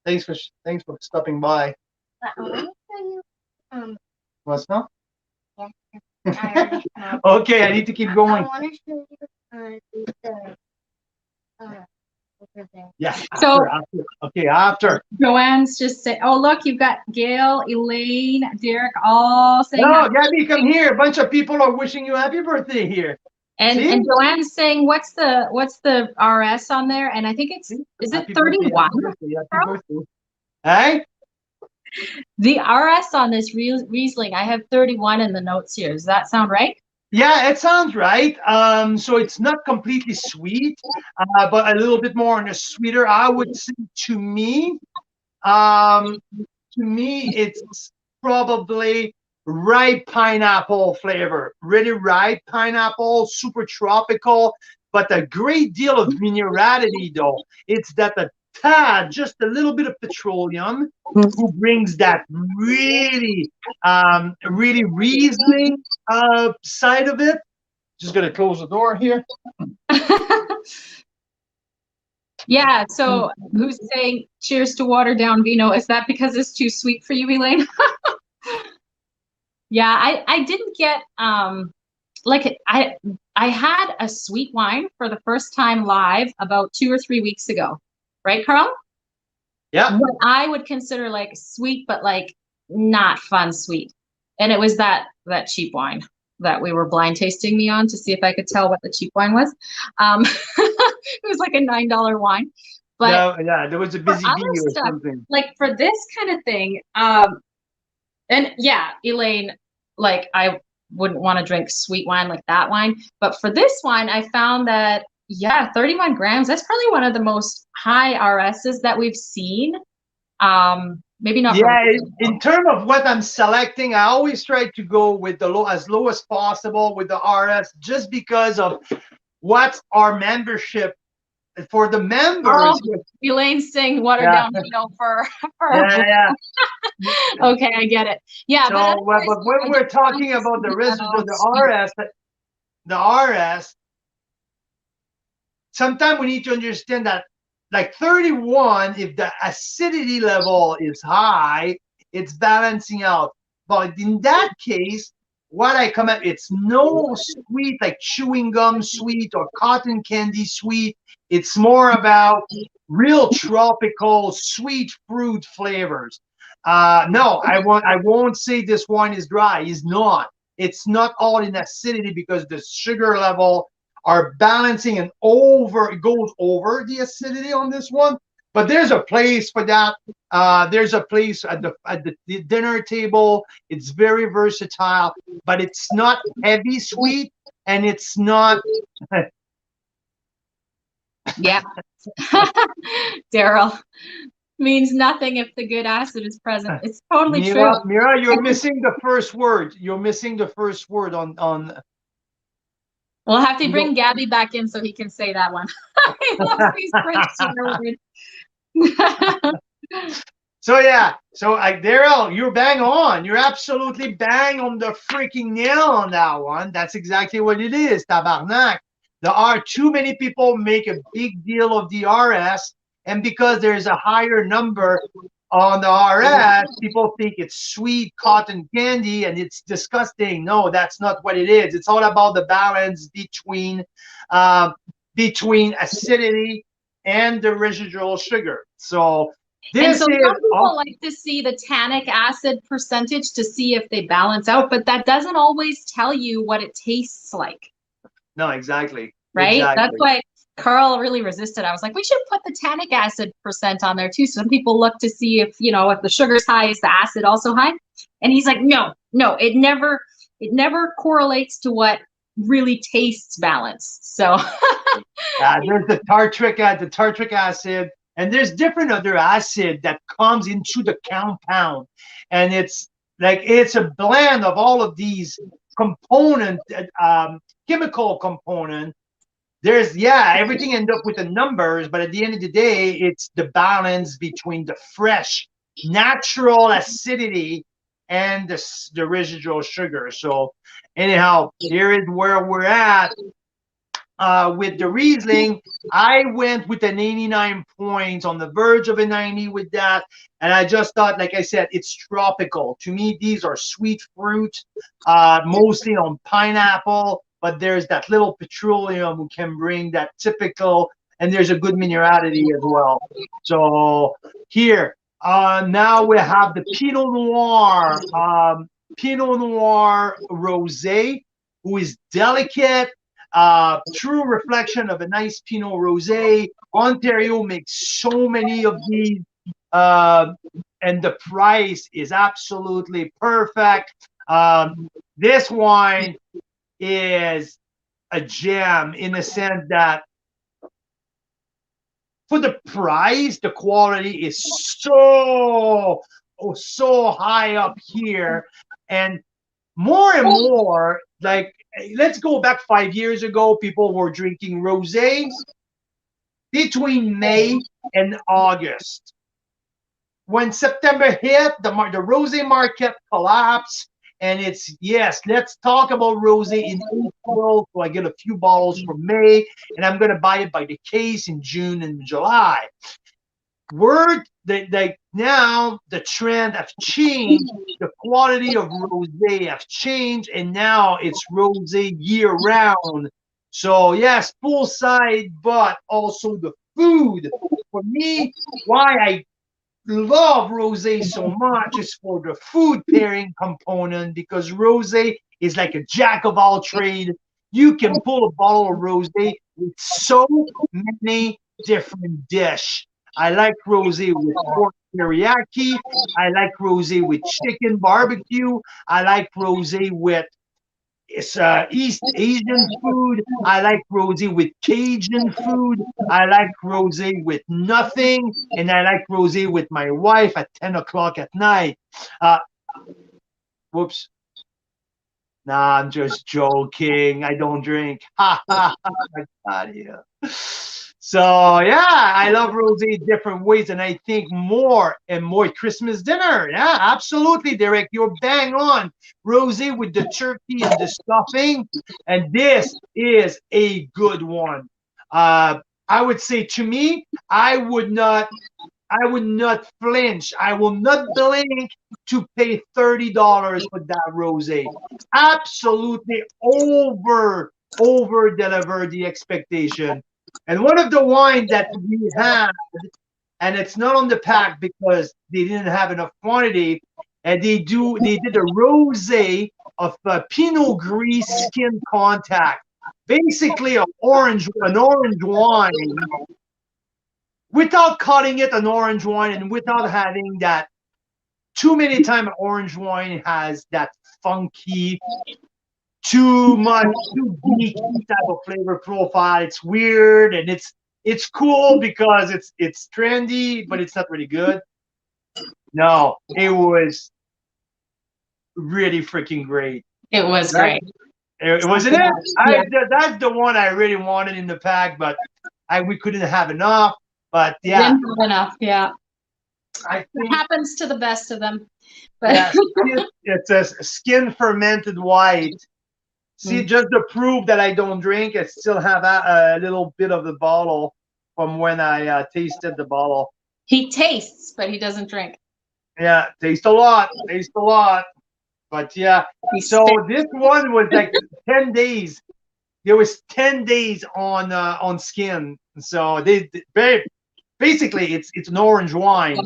Thanks for stopping by. I want to show you. What's now? Yeah. I already know. Okay, I need to keep I going. want to show you the over there. Yeah. So- After. Joanne's just saying, oh, look, you've got Gail, Elaine, Derek, all saying, No, Gabby, come here. A bunch of people are wishing you happy birthday here. and See? Joanne's saying, what's the RS on there? And I think is it Happy 31? birthday, happy birthday. Hey? The RS on this Riesling, I have 31 in the notes here. Does that sound right? Yeah, it sounds right. So it's not completely sweet, but a little bit more on the sweeter. I would say to me, it's probably ripe pineapple flavor. Really ripe pineapple, super tropical, but a great deal of minerality though. It's that a tad, just a little bit of petroleum, who brings that really Riesling side of it. Just gonna close the door here. Yeah, so who's saying cheers to watered down vino? Is that because it's too sweet for you, Elaine? Yeah, I didn't get like I had a sweet wine for the first time live about 2 or 3 weeks ago. Right, Carl? Yeah. What I would consider like sweet, but like not fun sweet. And it was that cheap wine that we were blind tasting me on to see if I could tell what the cheap wine was. It was like a $9 wine. But yeah, there was a busy other bee or stuff, something. like for this kind of thing, and yeah, Elaine, like I wouldn't want to drink sweet wine like that wine. But for this wine, I found that, yeah, 31 grams, that's probably one of the most high RSs that we've seen. Maybe not. Yeah, in terms of what I'm selecting, I always try to go with the as low as possible with the RS, just because of what our membership for the members. Oh, Elaine's saying watered down vino for Yeah. Okay, I get it. Yeah, So, but when we're talking about the residual, the RS, sometimes we need to understand that, like 31, if the acidity level is high, it's balancing out. But in that case, what I come at, it's no sweet, like chewing gum sweet or cotton candy sweet. It's more about real tropical sweet fruit flavors. No, I won't say this wine is dry. It's not. It's not all in acidity because the sugar level are balancing and it goes over the acidity on this one. But there's a place for that. There's a place at the dinner table. It's very versatile, but it's not heavy sweet, and it's not. Yeah. Daryl, means nothing if the good acid is present. It's totally true. Mira, you're missing the first word. You're missing the first word on. We'll have to bring Gabby back in so he can say that one. He loves these French. So yeah, so Daryl, you're bang on. You're absolutely bang on the freaking nail on that one. That's exactly what it is, tabarnak. There are too many people make a big deal of the RS, and because there's a higher number on the RS, people think it's sweet cotton candy, and it's disgusting. No, that's not what it is. It's all about the balance between acidity and the residual sugar. So and so some people like to see the tannic acid percentage to see if they balance out, but that doesn't always tell you what it tastes like. No, exactly. Right? Exactly. That's why Carl really resisted. I was like, we should put the tannic acid percent on there too. Some people look to see if, you know, if the sugar's high, is the acid also high? And he's like, no, it never correlates to what really tastes balanced. So there's the tartric acid, and there's different other acid that comes into the compound, and it's a blend of all of these component, chemical component. There's everything ends up with the numbers, but at the end of the day, it's the balance between the fresh, natural acidity and the residual sugar. So anyhow, here is where we're at. With the Riesling, I went with an 89 points, on the verge of a 90 with that. And I just thought, like I said, it's tropical. To me, these are sweet fruit, mostly on pineapple, but there's that little petroleum who can bring that typical, and there's a good minerality as well. So here, now we have the Pinot Noir Rosé, who is delicate. True reflection of a nice Pinot Rosé. Ontario makes so many of these, and the price is absolutely perfect. This wine is a gem in the sense that for the price, the quality is so high up here, and more, like, let's go back 5 years ago. People were drinking rosés between May and August. When September hit, the rosé market collapsed, and it's, let's talk about rosé in April. So I get a few bottles for May, and I'm going to buy it by the case in June and July. Now the trend have changed, the quality of rosé have changed, and now it's rosé year round. So yes, full side, but also the food. For me, why I love rosé so much is for the food pairing component, because rosé is like a jack of all trade. You can pull a bottle of rosé with so many different dishes. I like rosé with pork teriyaki. I like rosé with chicken barbecue. I like rosé with East Asian food. I like rosé with Cajun food. I like rosé with nothing. And I like rosé with my wife at 10 o'clock at night. Whoops. Nah, I'm just joking. I don't drink. Ha ha ha. My God, yeah. So yeah, I love rosé different ways, and I think more and more Christmas dinner. Yeah, absolutely, Derek. You're bang on. Rosé with the turkey and the stuffing, and this is a good one. I would say, to me, I would not flinch. I will not blink to pay $30 for that rosé. Absolutely over deliver the expectation. And one of the wines that we had, and it's not on the pack because they didn't have enough quantity, and they did a rosé of Pinot Gris skin contact, basically an orange wine, without cutting it an orange wine, and without having that. Too many times an orange wine has that funky, too geeky type of flavor profile. It's weird, and it's cool because it's trendy, but it's not really good. No, it was really freaking great. It was great. It wasn't it? Yeah. That's the one I really wanted in the pack, but we couldn't have enough. But yeah, Didn't have enough. Yeah. I think It happens to the best of them. But yeah, it's a skin fermented white. See, just to prove that I don't drink, I still have a little bit of the bottle from when I tasted the bottle. he tastes, but he doesn't drink. Yeah, taste a lot. But yeah, so this one was like 10 days. There was 10 days on skin. So they basically it's an orange wine,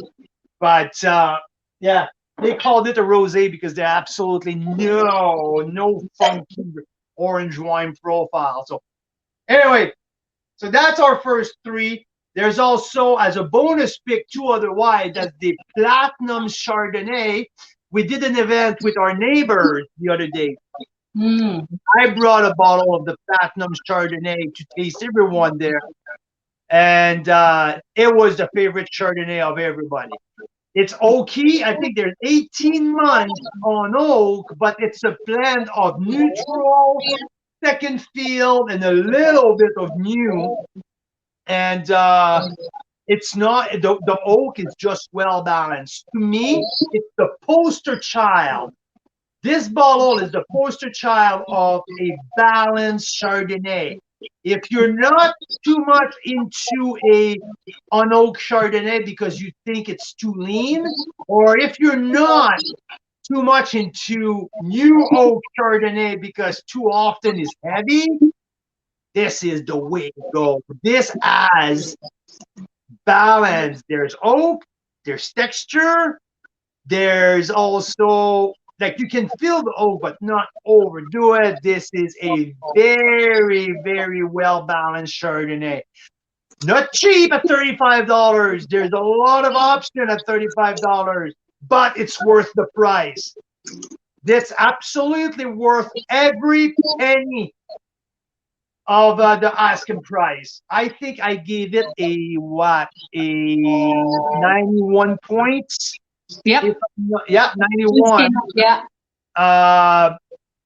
but yeah, they called it a rosé because there's absolutely no funky orange wine profile. So anyway, so that's our first three. There's also, as a bonus pick, two other wines. That's the Platinum Chardonnay. We did an event with our neighbors the other day. I brought a bottle of the Platinum Chardonnay to taste everyone there. And it was the favorite Chardonnay of everybody. It's oaky. I think there's 18 months on oak, but it's a blend of neutral, second field, and a little bit of new. And it's not, the oak is just well balanced. To me, it's the poster child. This bottle is the poster child of a balanced Chardonnay. If you're not too much into an oak Chardonnay because you think it's too lean, or if you're not too much into new oak Chardonnay because too often is heavy, this is the way to go. This has balance. There's oak, there's texture, there's also, like, you can feel the oak, but not overdo it. This is a very, very well-balanced Chardonnay. Not cheap at $35. There's a lot of option at $35, but it's worth the price. That's absolutely worth every penny of the asking price. I think I gave it a 91 points. Yep. Yeah, 91. Yeah.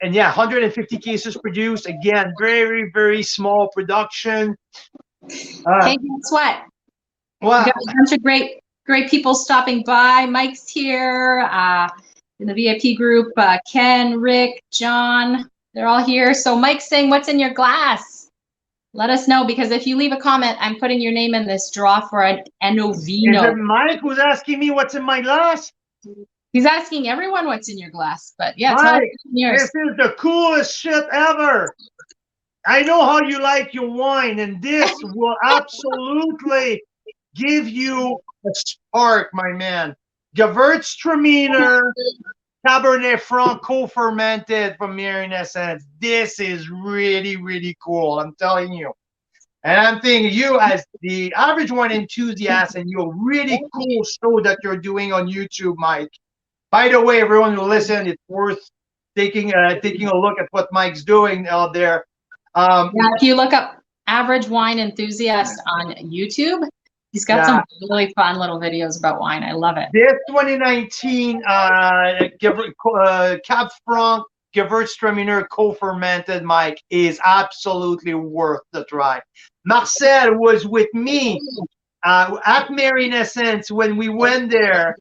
And yeah, 150 cases produced. Again, very, very small production. Hey, guess what? Wow. We got a bunch of great people stopping by. Mike's here in the VIP group. Ken, Rick, John, they're all here. So Mike's saying, what's in your glass? Let us know, because if you leave a comment, I'm putting your name in this draw for an Enovino. Is it Mike who's asking me what's in my glass? He's asking everyone what's in your glass, but yeah, Mike, tell us what's in yours. this is the coolest shit ever. I know how you like your wine, and this will absolutely give you a spark, my man. Gewurztraminer, Cabernet Franc co-fermented from Marynissen. This is really, really cool. I'm telling you. And I'm thinking you, as the average wine enthusiast, and your really cool show that you're doing on YouTube, Mike. By the way, everyone who listen, it's worth taking a look at what Mike's doing out there. Yeah, if you look up Average Wine Enthusiast on YouTube, he's got some really fun little videos about wine. I love it. This 2019 Cab Franc Gewurztraminer co-fermented, Mike, is absolutely worth the try. Marcel was with me at Marynissen when we went there.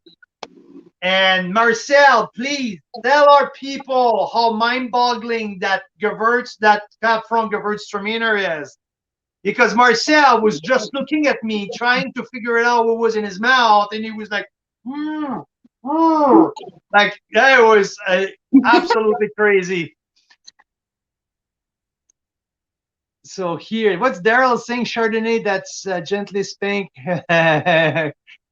And Marcel, please tell our people how mind-boggling that Cab Franc Gewurztraminer is. Because Marcel was just looking at me, trying to figure out what was in his mouth, and he was like, like, that was absolutely crazy. So here, what's Daryl saying? Chardonnay that's gently spank. Yeah,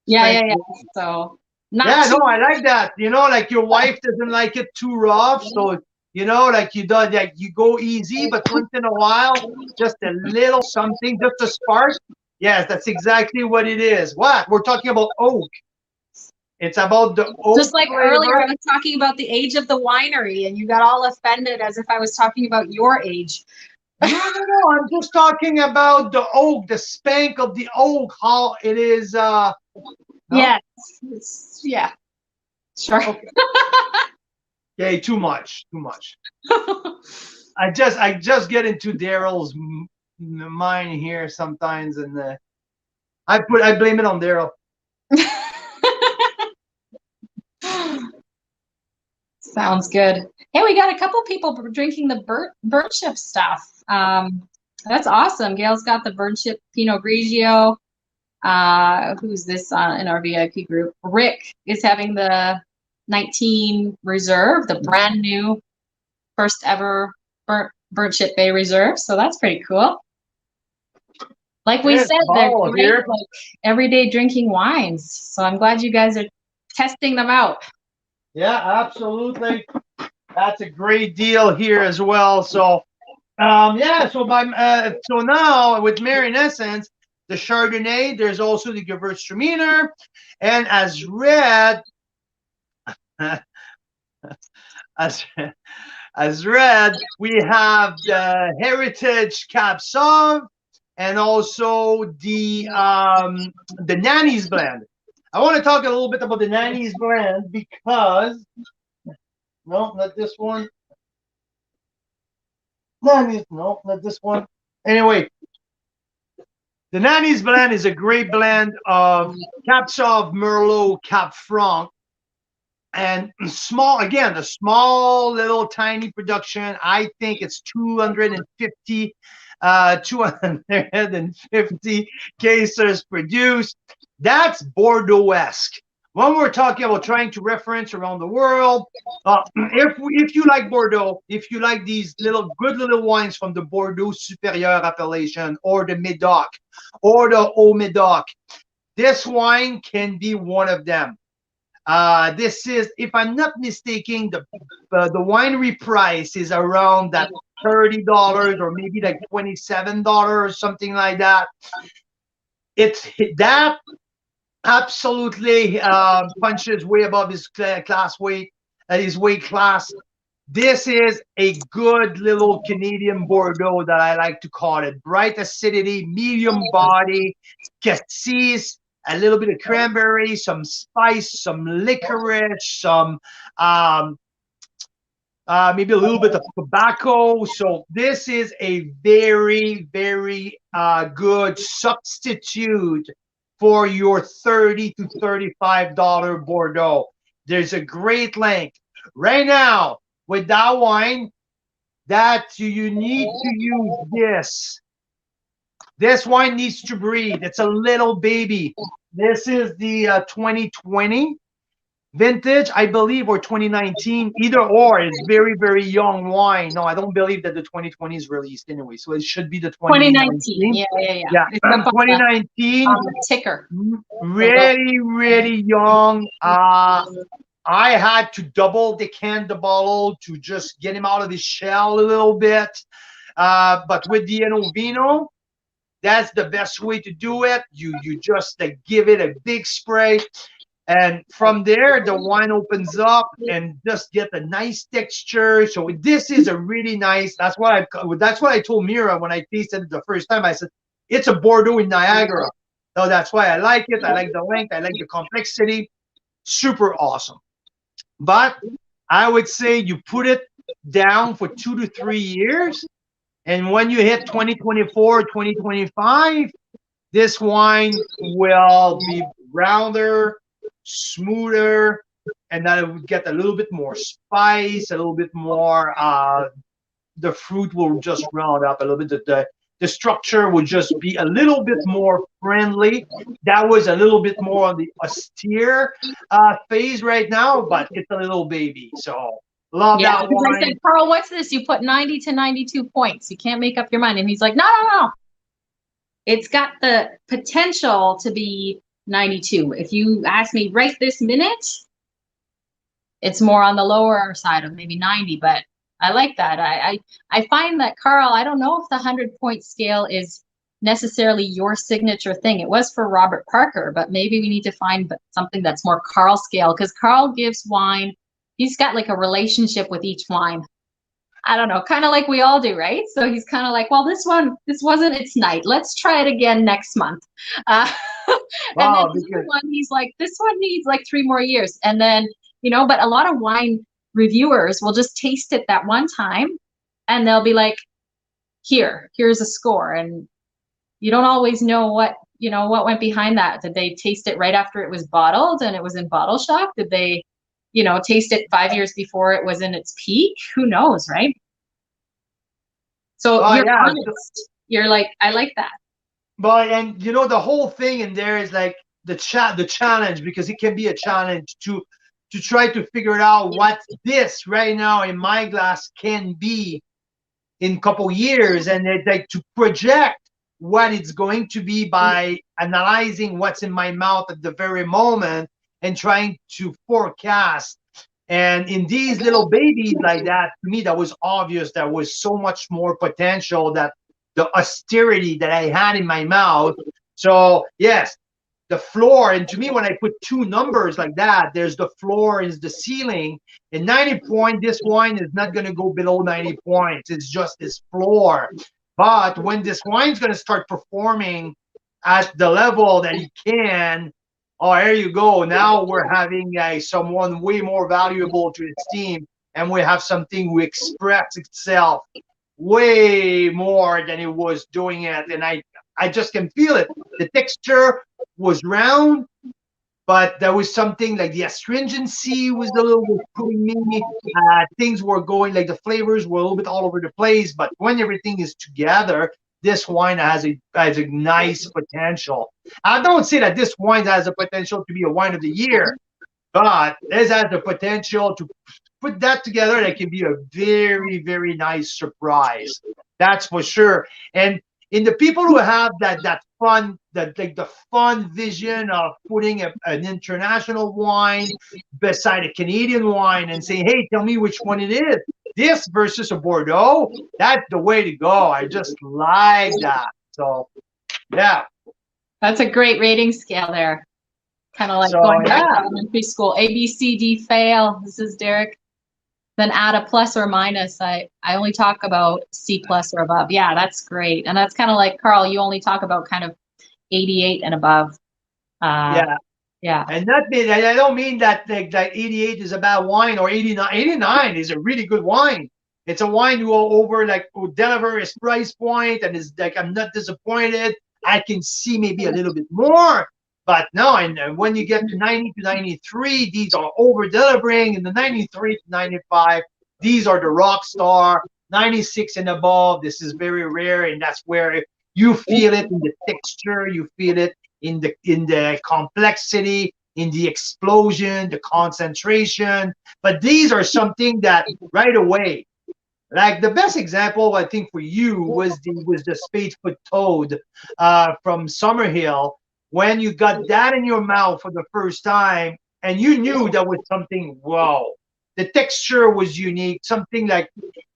yeah, yeah. So not Yeah, no, too. I like that. You know, like your wife doesn't like it too rough, so you know, like you do, like you go easy, but once in a while, just a little something, just a spark. Yes, that's exactly what it is. What we're talking about oak. It's about the oak Just like earlier, I flavor. was talking about the age of the winery, and you got all offended as if I was talking about your age. No, no, no. I'm just talking about the oak, the spank of the oak, how it is. No? Yes. Yeah. Sure. Okay. Okay, too much, too much. I just get into Daryl's mind here sometimes, and I blame it on Daryl. Sounds good. Hey, we got a couple people drinking the burnt chip stuff. That's awesome. Gail's got the burnt chip Pinot Grigio. Who's this in our VIP group? Rick is having the 19 Reserve, the brand new first ever burnt chip Bay Reserve. So that's pretty cool. Like we said, they're great, like everyday drinking wines. So I'm glad you guys are testing them out. Yeah, absolutely. That's a great deal here as well. So, yeah. So so now with Marynissen, the Chardonnay, there's also the Gewurztraminer, and as red, as red, we have the Heritage Cab Sauv, and also the Nanny's blend. I want to talk a little bit about the Nanny's blend because no, not this one. Nanny's, no, not this one. Anyway, the Nanny's blend is a great blend of Cab Sauv, Merlot, Cab Franc, and small, again, a small little tiny production. I think it's 250 cases produced. That's Bordeaux-esque. When we're talking about trying to reference around the world, if you like Bordeaux, if you like these good little wines from the Bordeaux Supérieur appellation or the Médoc or the Haut Médoc, this wine can be one of them. This is, if I'm not mistaken, the winery price is around that $30 or maybe like $27 or something like that. It's that absolutely punches way above his his weight class. This is a good little Canadian Bordeaux that I like to call it. Bright acidity, medium body, cassis, a little bit of cranberry, some spice, some licorice, some maybe a little bit of tobacco. So this is a very, very good substitute for your $30 to $35 Bordeaux. There's a great length. Right now, with that wine, that you need to use this. This wine needs to breathe. It's a little baby. This is the 2020 vintage, I believe, or 2019. Either or. It's very, very young wine. No, I don't believe that the 2020 is released anyway. So it should be the 2019. Yeah. Yeah, 2019. Ticker. Really, really young. I had to double decant the bottle to just get him out of his shell a little bit. But with the Vino, that's the best way to do it. You just give it a big spray, and from there the wine opens up and just get a nice texture. So this is a really nice. That's what I told Mira when I tasted it the first time. I said it's a Bordeaux in Niagara. So that's why I like it. I like the length. I like the complexity. Super awesome. But I would say you put it down for 2 to 3 years. And when you hit 2024, 2025, this wine will be rounder, smoother, and then it would get a little bit more spice, a little bit more, the fruit will just round up a little bit. The structure would just be a little bit more friendly. That was a little bit more on the austere phase right now, but it's a little baby. So Love Yeah, that because I wine. said, Carl, what's this? You put 90 to 92 points. You can't make up your mind. And he's like, no, no, no. It's got the potential to be 92. If you ask me right this minute, it's more on the lower side of maybe 90, but I like that. I find that, Carl, I don't know if the 100-point scale is necessarily your signature thing. It was for Robert Parker, but maybe we need to find something that's more Carl scale, because Carl gives wine, he's got like a relationship with each wine. I don't know, kind of like we all do, right? So he's kind of like, well, this wasn't its night. Let's try it again next month. Uh, and then Wow, the other because one, he's like, this one needs like 3 more years. And then, but a lot of wine reviewers will just taste it that one time and they'll be like, here's a score. And you don't always know what went behind that. Did they taste it right after it was bottled and it was in bottle shop? Did they taste it 5 years before it was in its peak? Who knows, right? So you're yeah. honest. You're like, I like that. But and the whole thing in there is like the challenge, because it can be a challenge to try to figure out what this right now in my glass can be in a couple years, and it's like to project what it's going to be by analyzing what's in my mouth at the very moment and trying to forecast. And in these little babies like that, to me, that was obvious. There was so much more potential, that the austerity that I had in my mouth. So yes, the floor. And to me, when I put two numbers like that, there's the floor is the ceiling. And 90 points, this wine is not going to go below 90 points. It's just this floor. But when this wine's going to start performing at the level that it can, oh, there you go. Now we're having someone way more valuable to its team, and we have something who express itself way more than it was doing it. And I just can feel it. The texture was round, but there was something like the astringency was a little bit putting me. Things were going, like the flavors were a little bit all over the place. But when everything is together, this wine has a nice potential. I don't say that this wine has a potential to be a wine of the year, but this has the potential to put that together. That can be a very, very nice surprise. That's for sure. And in the people who have that fun, the fun vision of putting an international wine beside a Canadian wine and saying, hey, tell me which one it is, this versus a Bordeaux, that's the way to go. I just like that. So yeah, That's a great rating scale there. Kind of like so going back yeah, to elementary school. A, B, C, D, fail. This is Derek. Then add a plus or minus. I only talk about C plus or above. Yeah, that's great. And that's kind of like, Carl, you only talk about kind of 88 and above. yeah. Yeah. And that mean, I don't mean that 88 is a bad wine, or 89. 89 is a really good wine. It's a wine who will deliver his price point, and is like, I'm not disappointed. I can see maybe a little bit more, but no. And when you get to 90 to 93, these are over delivering. And the 93 to 95, these are the rock star. 96 and above, this is very rare, and that's where you feel it in the texture, you feel it in the complexity, in the explosion, the concentration. But these are something that right away, like the best example I think for you was the Spadefoot Toad from Summerhill. When you got that in your mouth for the first time, and you knew that was something, whoa, the texture was unique, something like.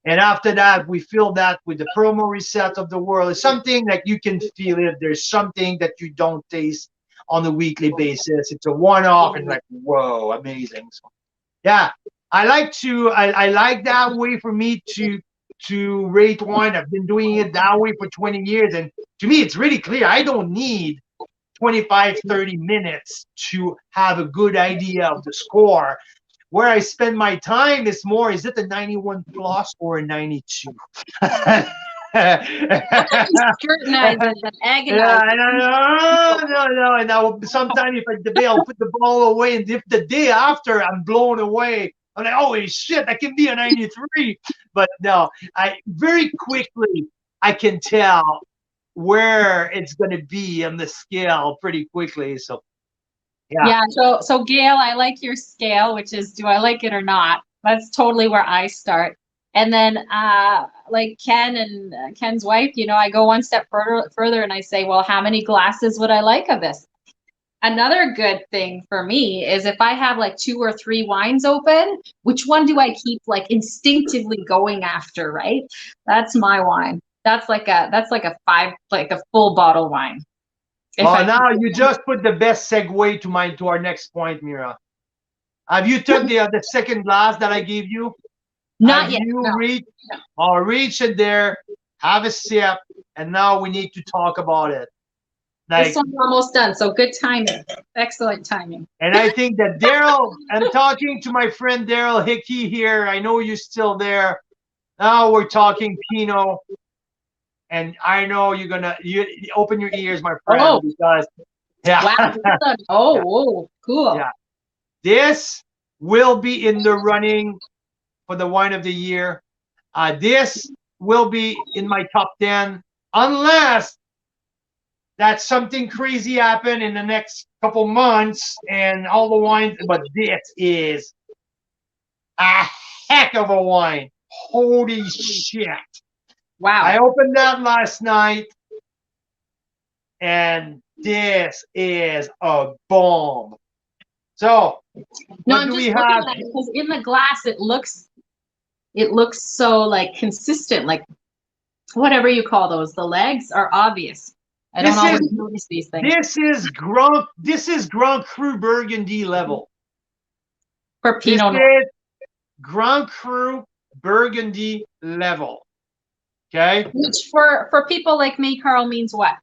And after that, we feel that with the promo reset of the world. It's something that you can feel it. There's something that you don't taste on a weekly basis. It's a one-off, and like, whoa, amazing. So, yeah, I like that way for me to rate wine. I've been doing it that way for 20 years. And to me, it's really clear. I don't need 25, 30 minutes to have a good idea of the score. Where I spend my time is more, is it a 91 plus or a 92? Scrutinize it and agonize. Yeah, no. And sometimes if I debate, I'll put the ball away. And if the day after I'm blown away, I'm like, holy shit, that can be a 93. But no, I very quickly, I can tell where it's going to be on the scale pretty quickly. So, yeah. Yeah. So Gail, I like your scale, which is, do I like it or not? That's totally where I start. And then, like Ken and Ken's wife, you know, I go one step further and I say, well, how many glasses would I like of this? Another good thing for me is if I have like 2 or 3 wines open, which one do I keep like instinctively going after, right? That's my wine. That's like a 5, like a full bottle wine. Well, now you just put the best segue to our next point, Mira. Have you took the second glass that I gave you? Not yet. You No. reach it there, have a sip, and now we need to talk about it. This one's almost done, so good timing. Excellent timing. And I think that Daryl, I'm talking to my friend Daryl Hickey here. I know you're still there. Now we're talking Pinot. And I know you open your ears, my friend, because wow. Oh, cool. Yeah. This will be in the running for the wine of the year. This will be in my top 10 unless that something crazy happen in the next couple months and all the wines. But this is a heck of a wine. Holy shit. Wow. I opened that last night and this is a bomb. So no, what I'm do just we looking have? at it because in the glass it looks so like consistent, like whatever you call those. The legs are obvious. I don't always notice these things. This is Grand Cru Burgundy level. For Pinot Noir. Grand Cru Burgundy level. Okay. Which for people like me, Carl, means what?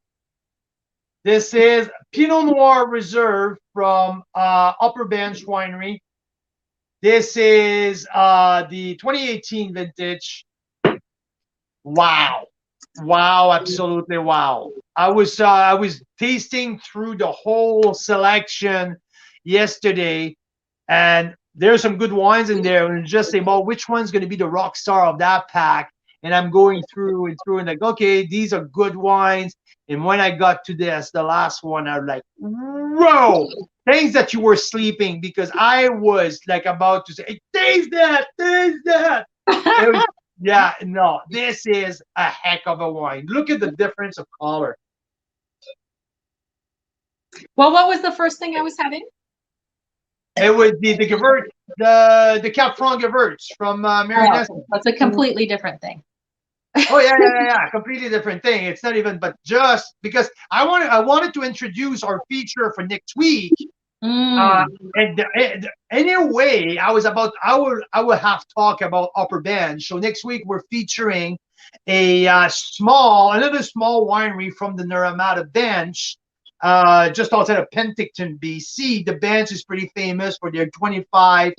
This is Pinot Noir Reserve from Upper Bench Winery. This is the 2018 vintage. Wow. Wow, absolutely wow. I was tasting through the whole selection yesterday, and there's some good wines in there, and just say, well, which one's going to be the rock star of that pack? And I'm going through and like, okay, these are good wines. And when I got to this, the last one, I was like, whoa, things that you were sleeping, because I was like about to say, hey, taste that. It was, yeah, no, this is a heck of a wine. Look at the difference of color. Well, what was the first thing I was having? It was the Gewurz, the Cab Franc Gewurz from Marynissen. That's a completely different thing. Oh yeah, completely different thing. It's not even, but just because I wanted to introduce our feature for next week. And anyway, I will have talk about Upper Bench. So next week we're featuring another small winery from the Naramata Bench, just outside of Penticton, BC. The Bench is pretty famous for their 25.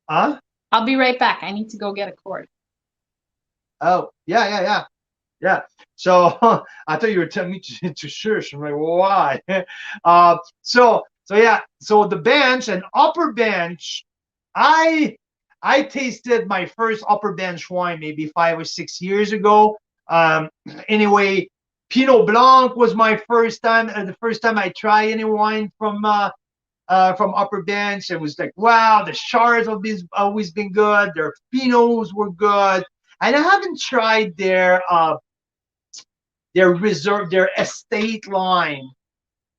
I'll be right back. I need to go get a cord. Oh yeah. So I thought you were telling me to shush. I'm like, why? So the Bench and Upper Bench, I tasted my first Upper Bench wine maybe 5 or 6 years ago. Anyway, Pinot Blanc was my first time. The first time I tried any wine from Upper Bench. It was like, wow, the chards have always been good. Their Pinots were good. And I haven't tried their reserve, their estate line.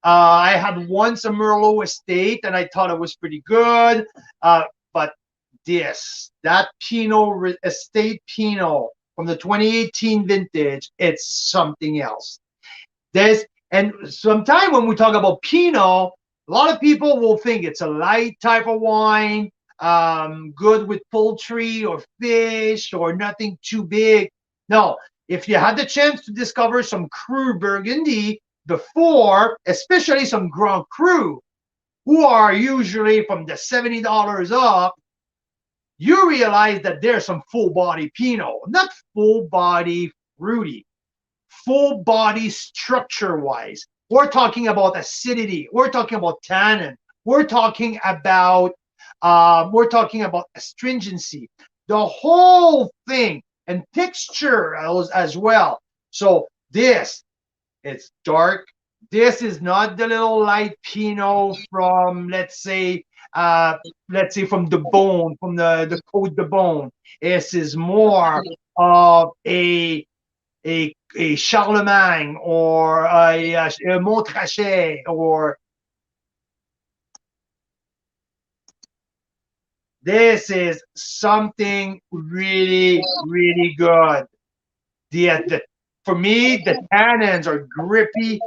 I had once a Merlot estate, and I thought it was pretty good. But that Pinot estate Pinot from the 2018 vintage, it's something else. And sometimes when we talk about Pinot, a lot of people will think it's a light type of wine. Good with poultry or fish or nothing too big. No, if you had the chance to discover some Cru Burgundy before, especially some Grand Cru, who are usually from the $70 up, you realize that there's some full body Pinot, not full body fruity, full body structure wise. We're talking about acidity. We're talking about tannin. We're talking about astringency, the whole thing, and texture as well. So it's dark. This is not the little light Pinot from, let's say, let's say from the bone, from the Côte de Bone. This is more of a Charlemagne or a Montrachet or this is something really, really good. For me, the tannins are grippy.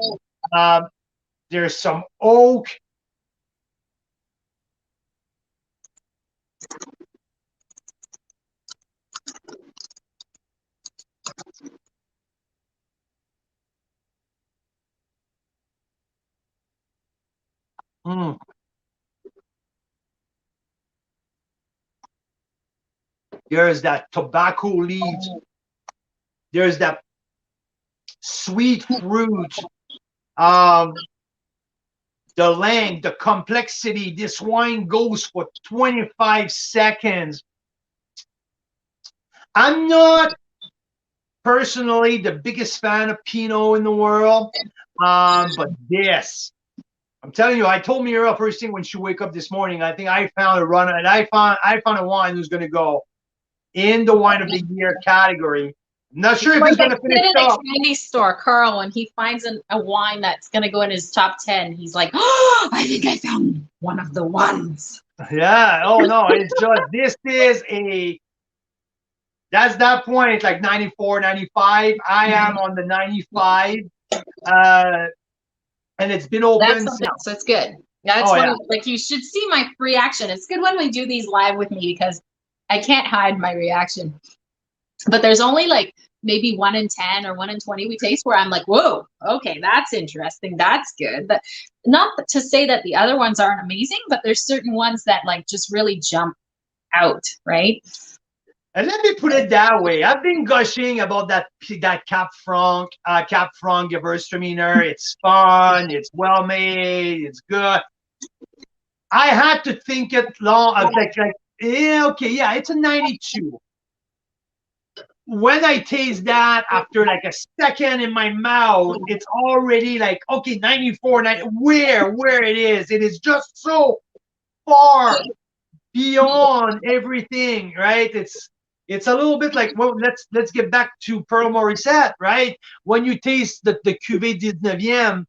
There's some oak. There's that tobacco leaf. There's that sweet fruit. The length, the complexity. This wine goes for 25 seconds. I'm not personally the biggest fan of Pinot in the world, but this, I'm telling you, I told Mira first thing when she wake up this morning, I think I found a runner, and I found a wine who's going to go in the wine of the year category. I'm not sure if he's going to finish in a up. candy store, Carl, when he finds a wine that's going to go in his top 10, he's like, oh, I think I found one of the ones. Yeah. Oh no, it's just, this is that's that point, like 94, 95. I am on the 95. And it's been open. So it's good. Yeah, that's like you should see my reaction. It's good when we do these live with me because I can't hide my reaction. But there's only like maybe 1 in 10 or 1 in 20 we taste where I'm like, whoa, okay, that's interesting. That's good. But not to say that the other ones aren't amazing, but there's certain ones that like just really jump out, right? And let me put it that way. I've been gushing about that Cab Franc Gewurztraminer. It's fun. It's well made. It's good. I had to think it long. I was like, yeah, okay, yeah, it's a 92. When I taste that after like a second in my mouth, it's already like, okay, 94, 90, where it is just so far beyond everything, right? It's a little bit like, well, let's get back to Pearl Morissette, right? When you taste the Cuvée 19e,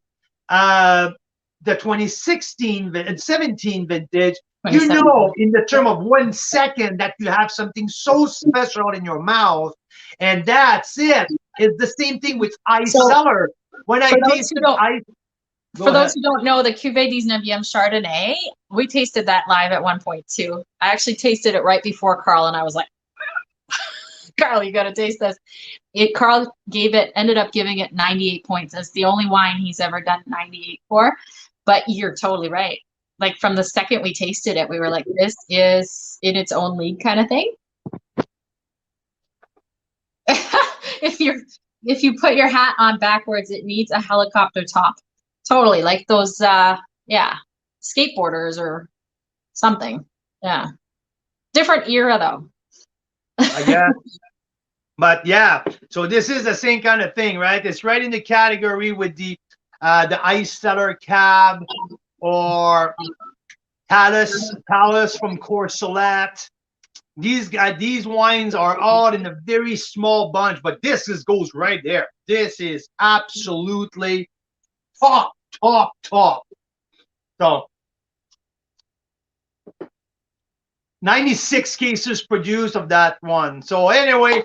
the 2016 and 17 vintage, you know, in the term of 1 second that you have something so special in your mouth, and that's it. It's the same thing with Ice Cellar. When I tasted Ice, for those who don't know, the Cuvée 19e Chardonnay, we tasted that live at 1.2. I actually tasted it right before Carl, and I was like, Carl, you got to taste this. Carl ended up giving it 98 points. It's the only wine he's ever done 98 for. But you're totally right. Like from the second we tasted it, we were like, this is in its own league kind of thing. If you put your hat on backwards, it needs a helicopter top. Totally, like those skateboarders or something. Yeah. Different era though. I guess. But yeah, so this is the same kind of thing, right? It's right in the category with the Ice Cellar Cab or Talus from Courcelette. These wines are all in a very small bunch, but this goes right there. This is absolutely top. So 96 cases produced of that one. So anyway,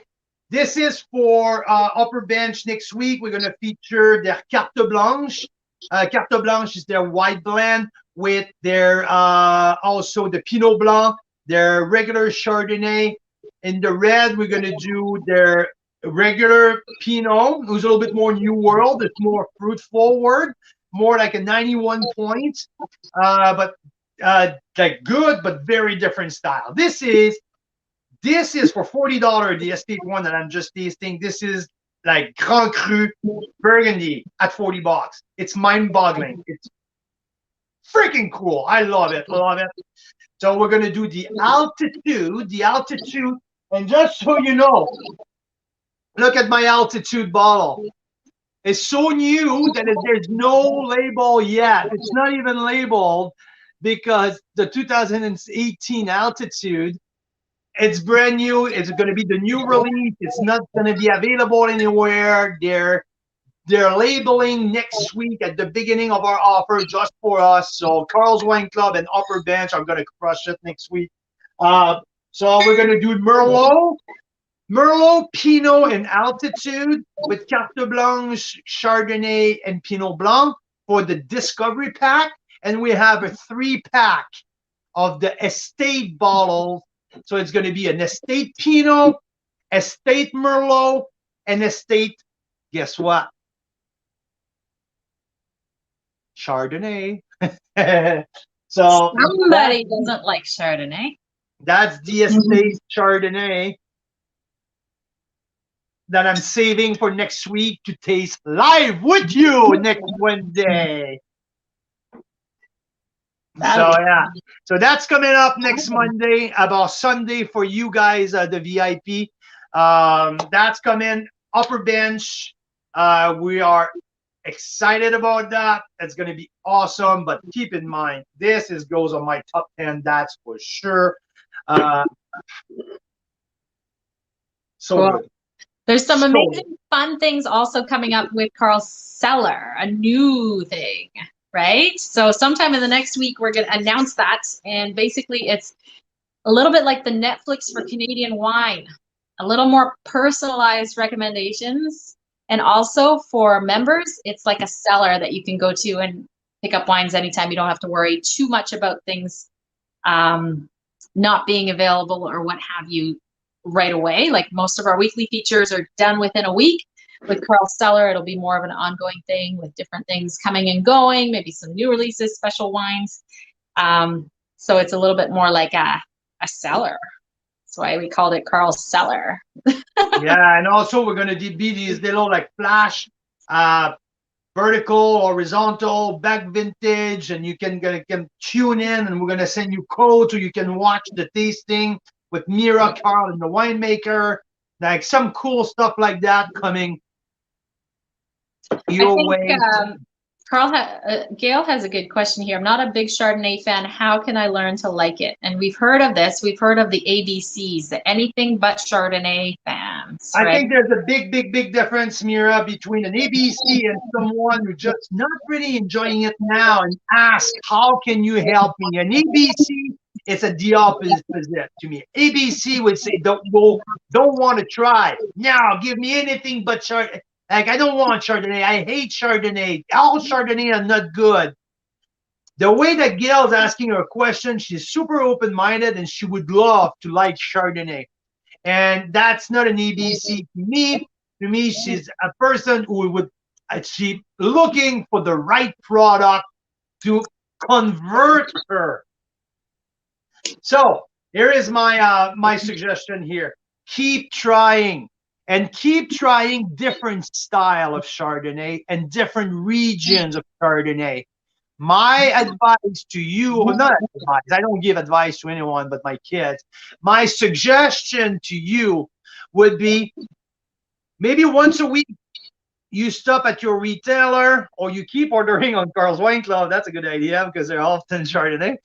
this is for Upper Bench next week. We're going to feature their Carte Blanche. Carte Blanche is their white blend with their also the Pinot Blanc, their regular Chardonnay. In the red, we're going to do their regular Pinot, who's a little bit more New World. It's more fruit forward, more like a 91 points, but like good, but very different style. This is for $40, the estate one that I'm just tasting. This is like Grand Cru Burgundy at $40. It's mind-boggling. It's freaking cool. I love it. So we're gonna do the altitude, and just so you know, look at my altitude bottle. It's so new that there's no label yet. It's not even labeled. because the 2018 altitude, it's brand new. It's going to be the new release. It's not going to be available anywhere. They're labeling next week at the beginning of our offer just for us. So Carl's Wine Club and Upper Bench are going to crush it next week. So we're going to do Merlot, Pinot, and Altitude with Carte Blanche, Chardonnay, and Pinot Blanc for the Discovery Pack. And we have a 3-pack of the Estate bottles. So it's going to be an Estate Pinot, Estate Merlot, and Estate, guess what? Chardonnay. So somebody doesn't like Chardonnay. that's the Estate Chardonnay that I'm saving for next week to taste live with you next Wednesday. So yeah, so that's coming up next Monday, about Sunday for you guys, the VIP. That's coming. Upper Bench. We are excited about that. It's going to be awesome. But keep in mind, this goes on my top 10. That's for sure. So Cool. good. There's some So amazing fun things also coming up with Carl's Cellar, a new thing, right? So sometime in the next week, we're going to announce that. And basically, it's a little bit like the Netflix for Canadian wine, a little more personalized recommendations. And also for members, it's like a cellar that you can go to and pick up wines anytime. You don't have to worry too much about things not being available or what have you right away. Like most of our weekly features are done within a week. With Carl's Cellar, it'll be more of an ongoing thing with different things coming and going, maybe some new releases, special wines. So it's a little bit more like a cellar. That's why we called it Carl's Cellar. yeah, and also we're going to be these little like flash vertical, horizontal, back vintage, and you can tune in, and we're going to send you codes so you can watch the tasting with Mira, Carl, and the winemaker. Like some cool stuff like that coming your way. Gail has a good question here. I'm not a big Chardonnay fan. How can I learn to like it? And we've heard of this. We've heard of the ABCs, the anything but Chardonnay fans. I right? think there's a big difference, Mira, between an ABC and someone who's just not really enjoying it now and ask, how can you help me? An ABC, it's a the opposite to me. ABC would say, don't want to try. Now, give me anything but Chardonnay. Like, I don't want Chardonnay. I hate Chardonnay. All Chardonnay are not good. The way that Gail's asking her question, she's super open-minded, and she would love to like Chardonnay. And that's not an ABC to me. To me, she's a person who would she looking for the right product to convert her. So here is my my suggestion here. Keep trying. And keep trying different style of Chardonnay and different regions of Chardonnay. My advice to you, or not advice, I don't give advice to anyone but my kids. My suggestion to you would be maybe once a week, you stop at your retailer, or you keep ordering on Carl's Wine Club. That's a good idea because they're often Chardonnay.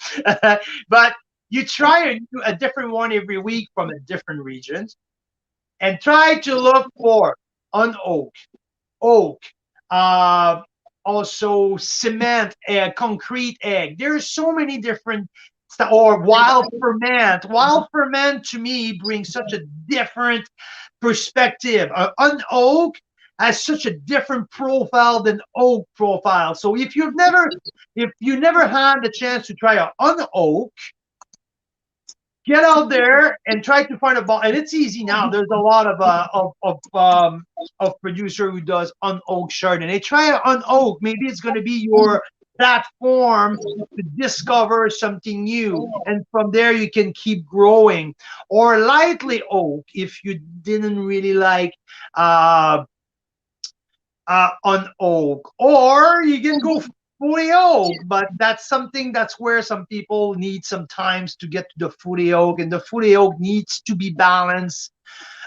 But you try a different one every week from a different region. And try to look for oak, also cement, concrete egg. There's so many different stuff, or wild ferment. Wild ferment to me brings such a different perspective. Oak has such a different profile than oak profile. So if you never had the chance to try an oak, get out there and try to find a bottle, and it's easy now. There's a lot of producer who does oak Chardonnay. Try an oak. Maybe it's going to be your platform to discover something new, and from there you can keep growing. Or lightly oak if you didn't really like on oak, or you can go fully oak, but that's where some people need some times to get to the fully oak, and the fully oak needs to be balanced,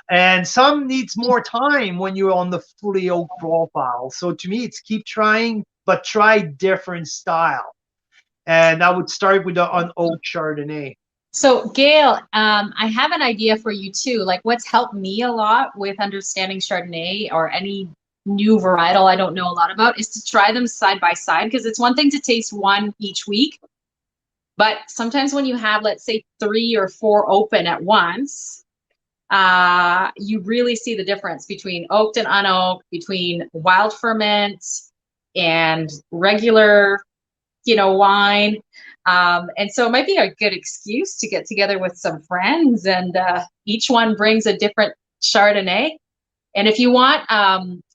and some needs more time when you're on the fully oak profile. So to me, it's keep trying, but try different style. And I would start with the unoaked Chardonnay. So Gail, I have an idea for you too. Like what's helped me a lot with understanding Chardonnay or any new varietal I don't know a lot about is to try them side by side, because it's one thing to taste one each week, but sometimes when you have, let's say, 3 or 4 open at once, you really see the difference between oaked and unoaked, between wild ferment and regular, wine. And so it might be a good excuse to get together with some friends, and each one brings a different Chardonnay. And if you want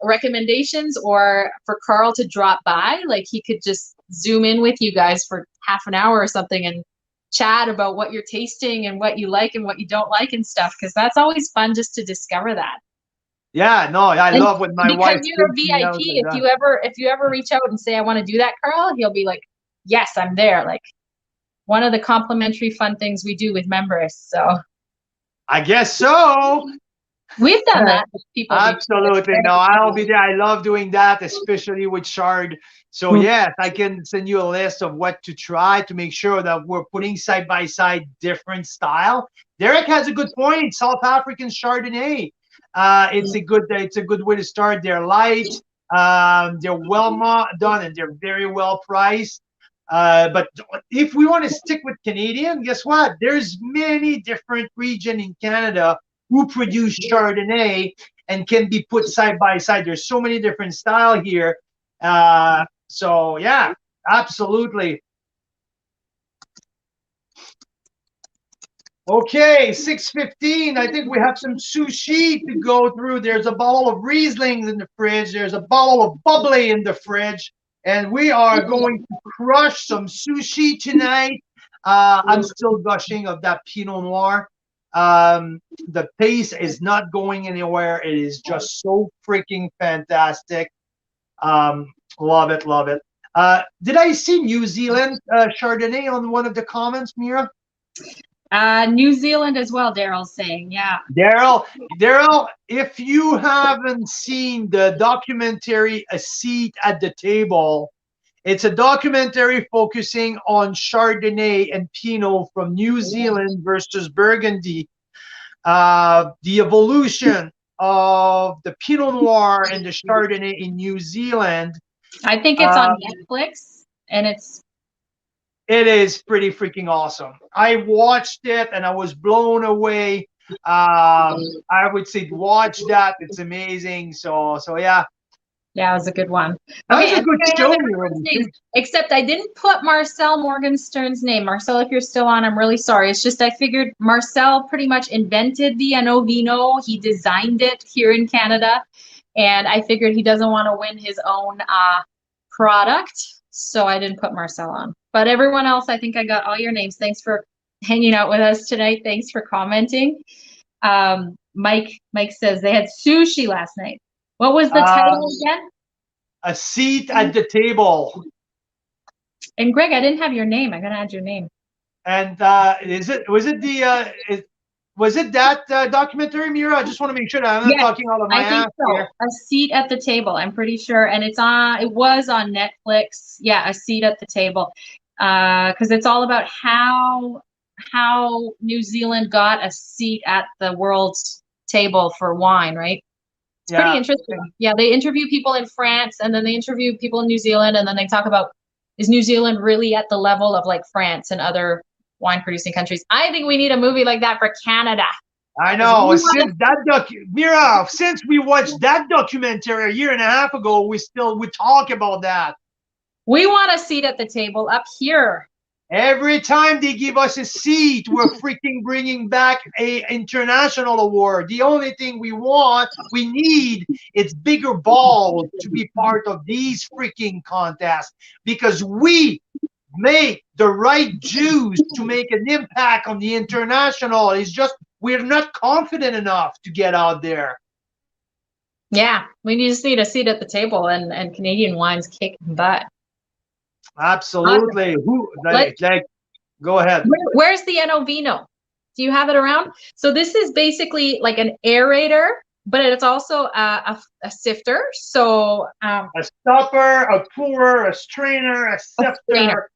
recommendations, or for Carl to drop by, like he could just zoom in with you guys for half an hour or something and chat about what you're tasting and what you like and what you don't like and stuff, because that's always fun just to discover that. Yeah, no, I love when my wife. Because you're a VIP. If you ever reach out and say, I want to do that, Carl, he'll be like, yes, I'm there. Like one of the complimentary fun things we do with members. So I guess so. We've done that with people. Absolutely. No, I'll be there. I love doing that, especially with chard. So yes, I can send you a list of what to try to make sure that we're putting side by side different style. Derek has a good point. South African Chardonnay. It's a good way to start. They're light, they're well done, and they're very well priced. But if we want to stick with Canadian, guess what? There's many different regions in Canada who produce Chardonnay and can be put side by side. There's so many different style here. So yeah, absolutely. Okay, 6:15. I think we have some sushi to go through. There's a bottle of Riesling in the fridge. There's a bottle of bubbly in the fridge. And we are going to crush some sushi tonight. I'm still gushing of that Pinot Noir. The taste is not going anywhere. It is just so freaking fantastic. Love it, love it. Did I see New Zealand Chardonnay on one of the comments, Mira? New Zealand as well, Daryl's saying. Yeah. Daryl, if you haven't seen the documentary A Seat at the Table, it's a documentary focusing on Chardonnay and Pinot from New Zealand versus Burgundy. The evolution of the Pinot Noir and the Chardonnay in New Zealand. I think it's on Netflix, and it is pretty freaking awesome. I watched it and I was blown away. I would say watch that. It's amazing. So yeah. Yeah, it was a good one. Okay, a good show. Except I didn't put Marcel Morgenstern's name. Marcel, if you're still on, I'm really sorry. It's just I figured Marcel pretty much invented the Vino. He designed it here in Canada. And I figured he doesn't want to win his own product. So I didn't put Marcel on. But everyone else, I think I got all your names. Thanks for hanging out with us tonight. Thanks for commenting. Mike says they had sushi last night. What was the title again? A Seat at the Table. And Greg, I didn't have your name. I'm gonna add your name. And was it that documentary, Mira? I just want to make sure that I'm not talking out of my ass here. A Seat at the Table, I'm pretty sure, and it was on Netflix. Yeah, A Seat at the Table, because it's all about how New Zealand got a seat at the world's table for wine, right? It's pretty interesting. Yeah, they interview people in France, and then they interview people in New Zealand, and then they talk about, is New Zealand really at the level of like France and other wine producing countries? I think we need a movie like that for Canada. I know. Since we watched that documentary a year and a half ago, we talk about that. We want a seat at the table up here. Every time they give us a seat, we're freaking bringing back a international award. The only thing we need, it's bigger balls to be part of these freaking contests, because we make the right juice to make an impact on the international. It's just we're not confident enough to get out there. Yeah, we just need a seat at the table, and Canadian wine's kicking butt. Absolutely. Go ahead. Where's the Vino? Do you have it around? So this is basically like an aerator, but it's also a sifter. So a stopper, a pourer, a strainer, a sifter.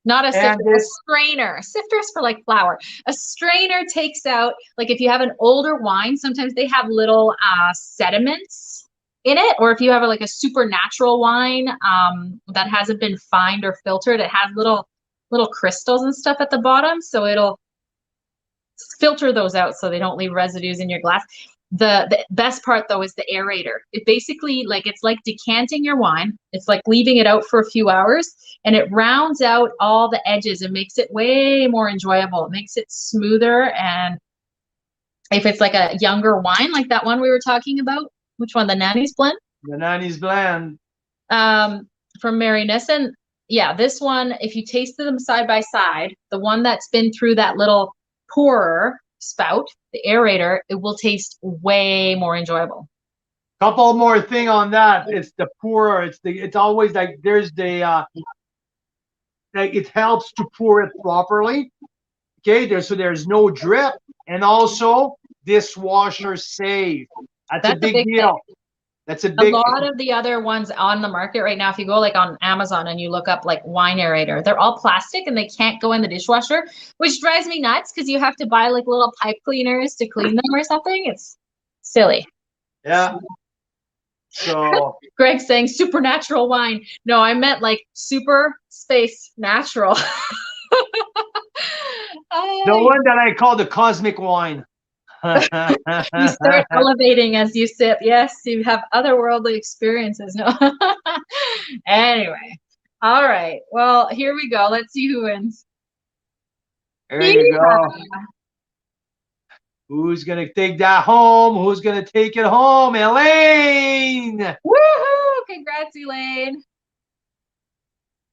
Not a And sifter, a strainer. A sifter is for like flour. A strainer takes out, like if you have an older wine, sometimes they have little sediments in it. Or if you have like a supernatural wine that hasn't been fined or filtered, it has little crystals and stuff at the bottom. So it'll filter those out so they don't leave residues in your glass. The best part though is the aerator. It basically, like, it's like decanting your wine. It's like leaving it out for a few hours, and it rounds out all the edges and makes it way more enjoyable. It makes it smoother. And if it's like a younger wine, like that one we were talking about, which one, the Nanny's blend? The Nanny's blend. From Marynissen. Yeah, this one, if you tasted them side by side, the one that's been through that little pourer spout, the aerator, it will taste way more enjoyable. Couple more thing on that. It's the pourer. It's always like there's the like it helps to pour it properly. Okay, there's no drip, and also dishwasher safe. That's a big deal. Thing. That's a big. A lot of the other ones on the market right now, if you go like on Amazon and you look up like wine aerator, they're all plastic and they can't go in the dishwasher, which drives me nuts because you have to buy like little pipe cleaners to clean them or something. It's silly. Yeah. So Greg's saying supernatural wine. No, I meant like super space natural. the one that I call the cosmic wine. You start elevating as you sip. Yes, you have otherworldly experiences. No. Anyway. All right. Well, here we go. Let's see who wins. There you go. Who's going to take that home? Who's going to take it home? Elaine! Woohoo! Congrats, Elaine.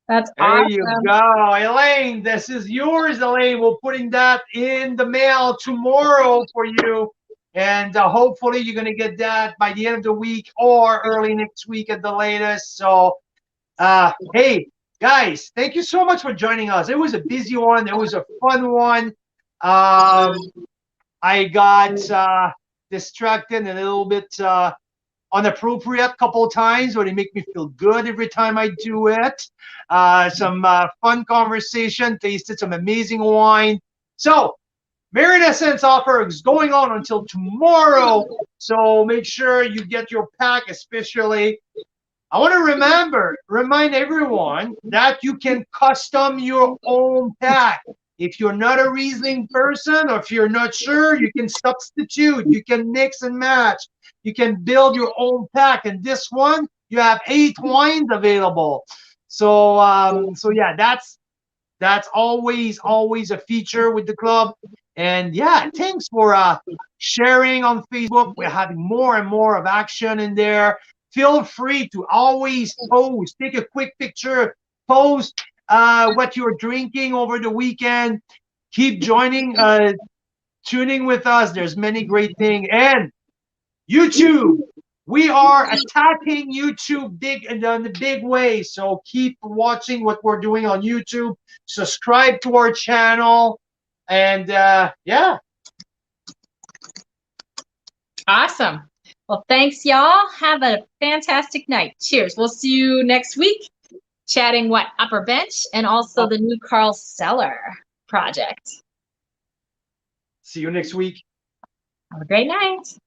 That's awesome. There you go. Elaine, this is yours, Elaine. We're putting that in the mail tomorrow for you. And hopefully you're going to get that by the end of the week or early next week at the latest. So, hey, guys, thank you so much for joining us. It was a busy one. It was a fun one. I got distracted and a little bit inappropriate couple of times, but it make me feel good every time I do it. Some fun conversation, tasted some amazing wine. So Marynissen's offer is going on until tomorrow, so make sure you get your pack. Especially, I want to remind everyone that you can custom your own pack. If you're not a Riesling person, or if you're not sure, you can substitute, you can mix and match, you can build your own pack. And this one, you have 8 wines available. So yeah, that's always a feature with the club. And yeah, thanks for sharing on Facebook. We're having more and more of action in there. Feel free to always post, take a quick picture, post what you're drinking over the weekend. Keep joining, tuning with us. There's many great things. And YouTube, we are attacking YouTube in the big way. So keep watching what we're doing on YouTube. Subscribe to our channel. And yeah. Awesome. Well, thanks, y'all. Have a fantastic night. Cheers. We'll see you next week, chatting what Upper Bench and also the new Carl Cellar project. See you next week. Have a great night.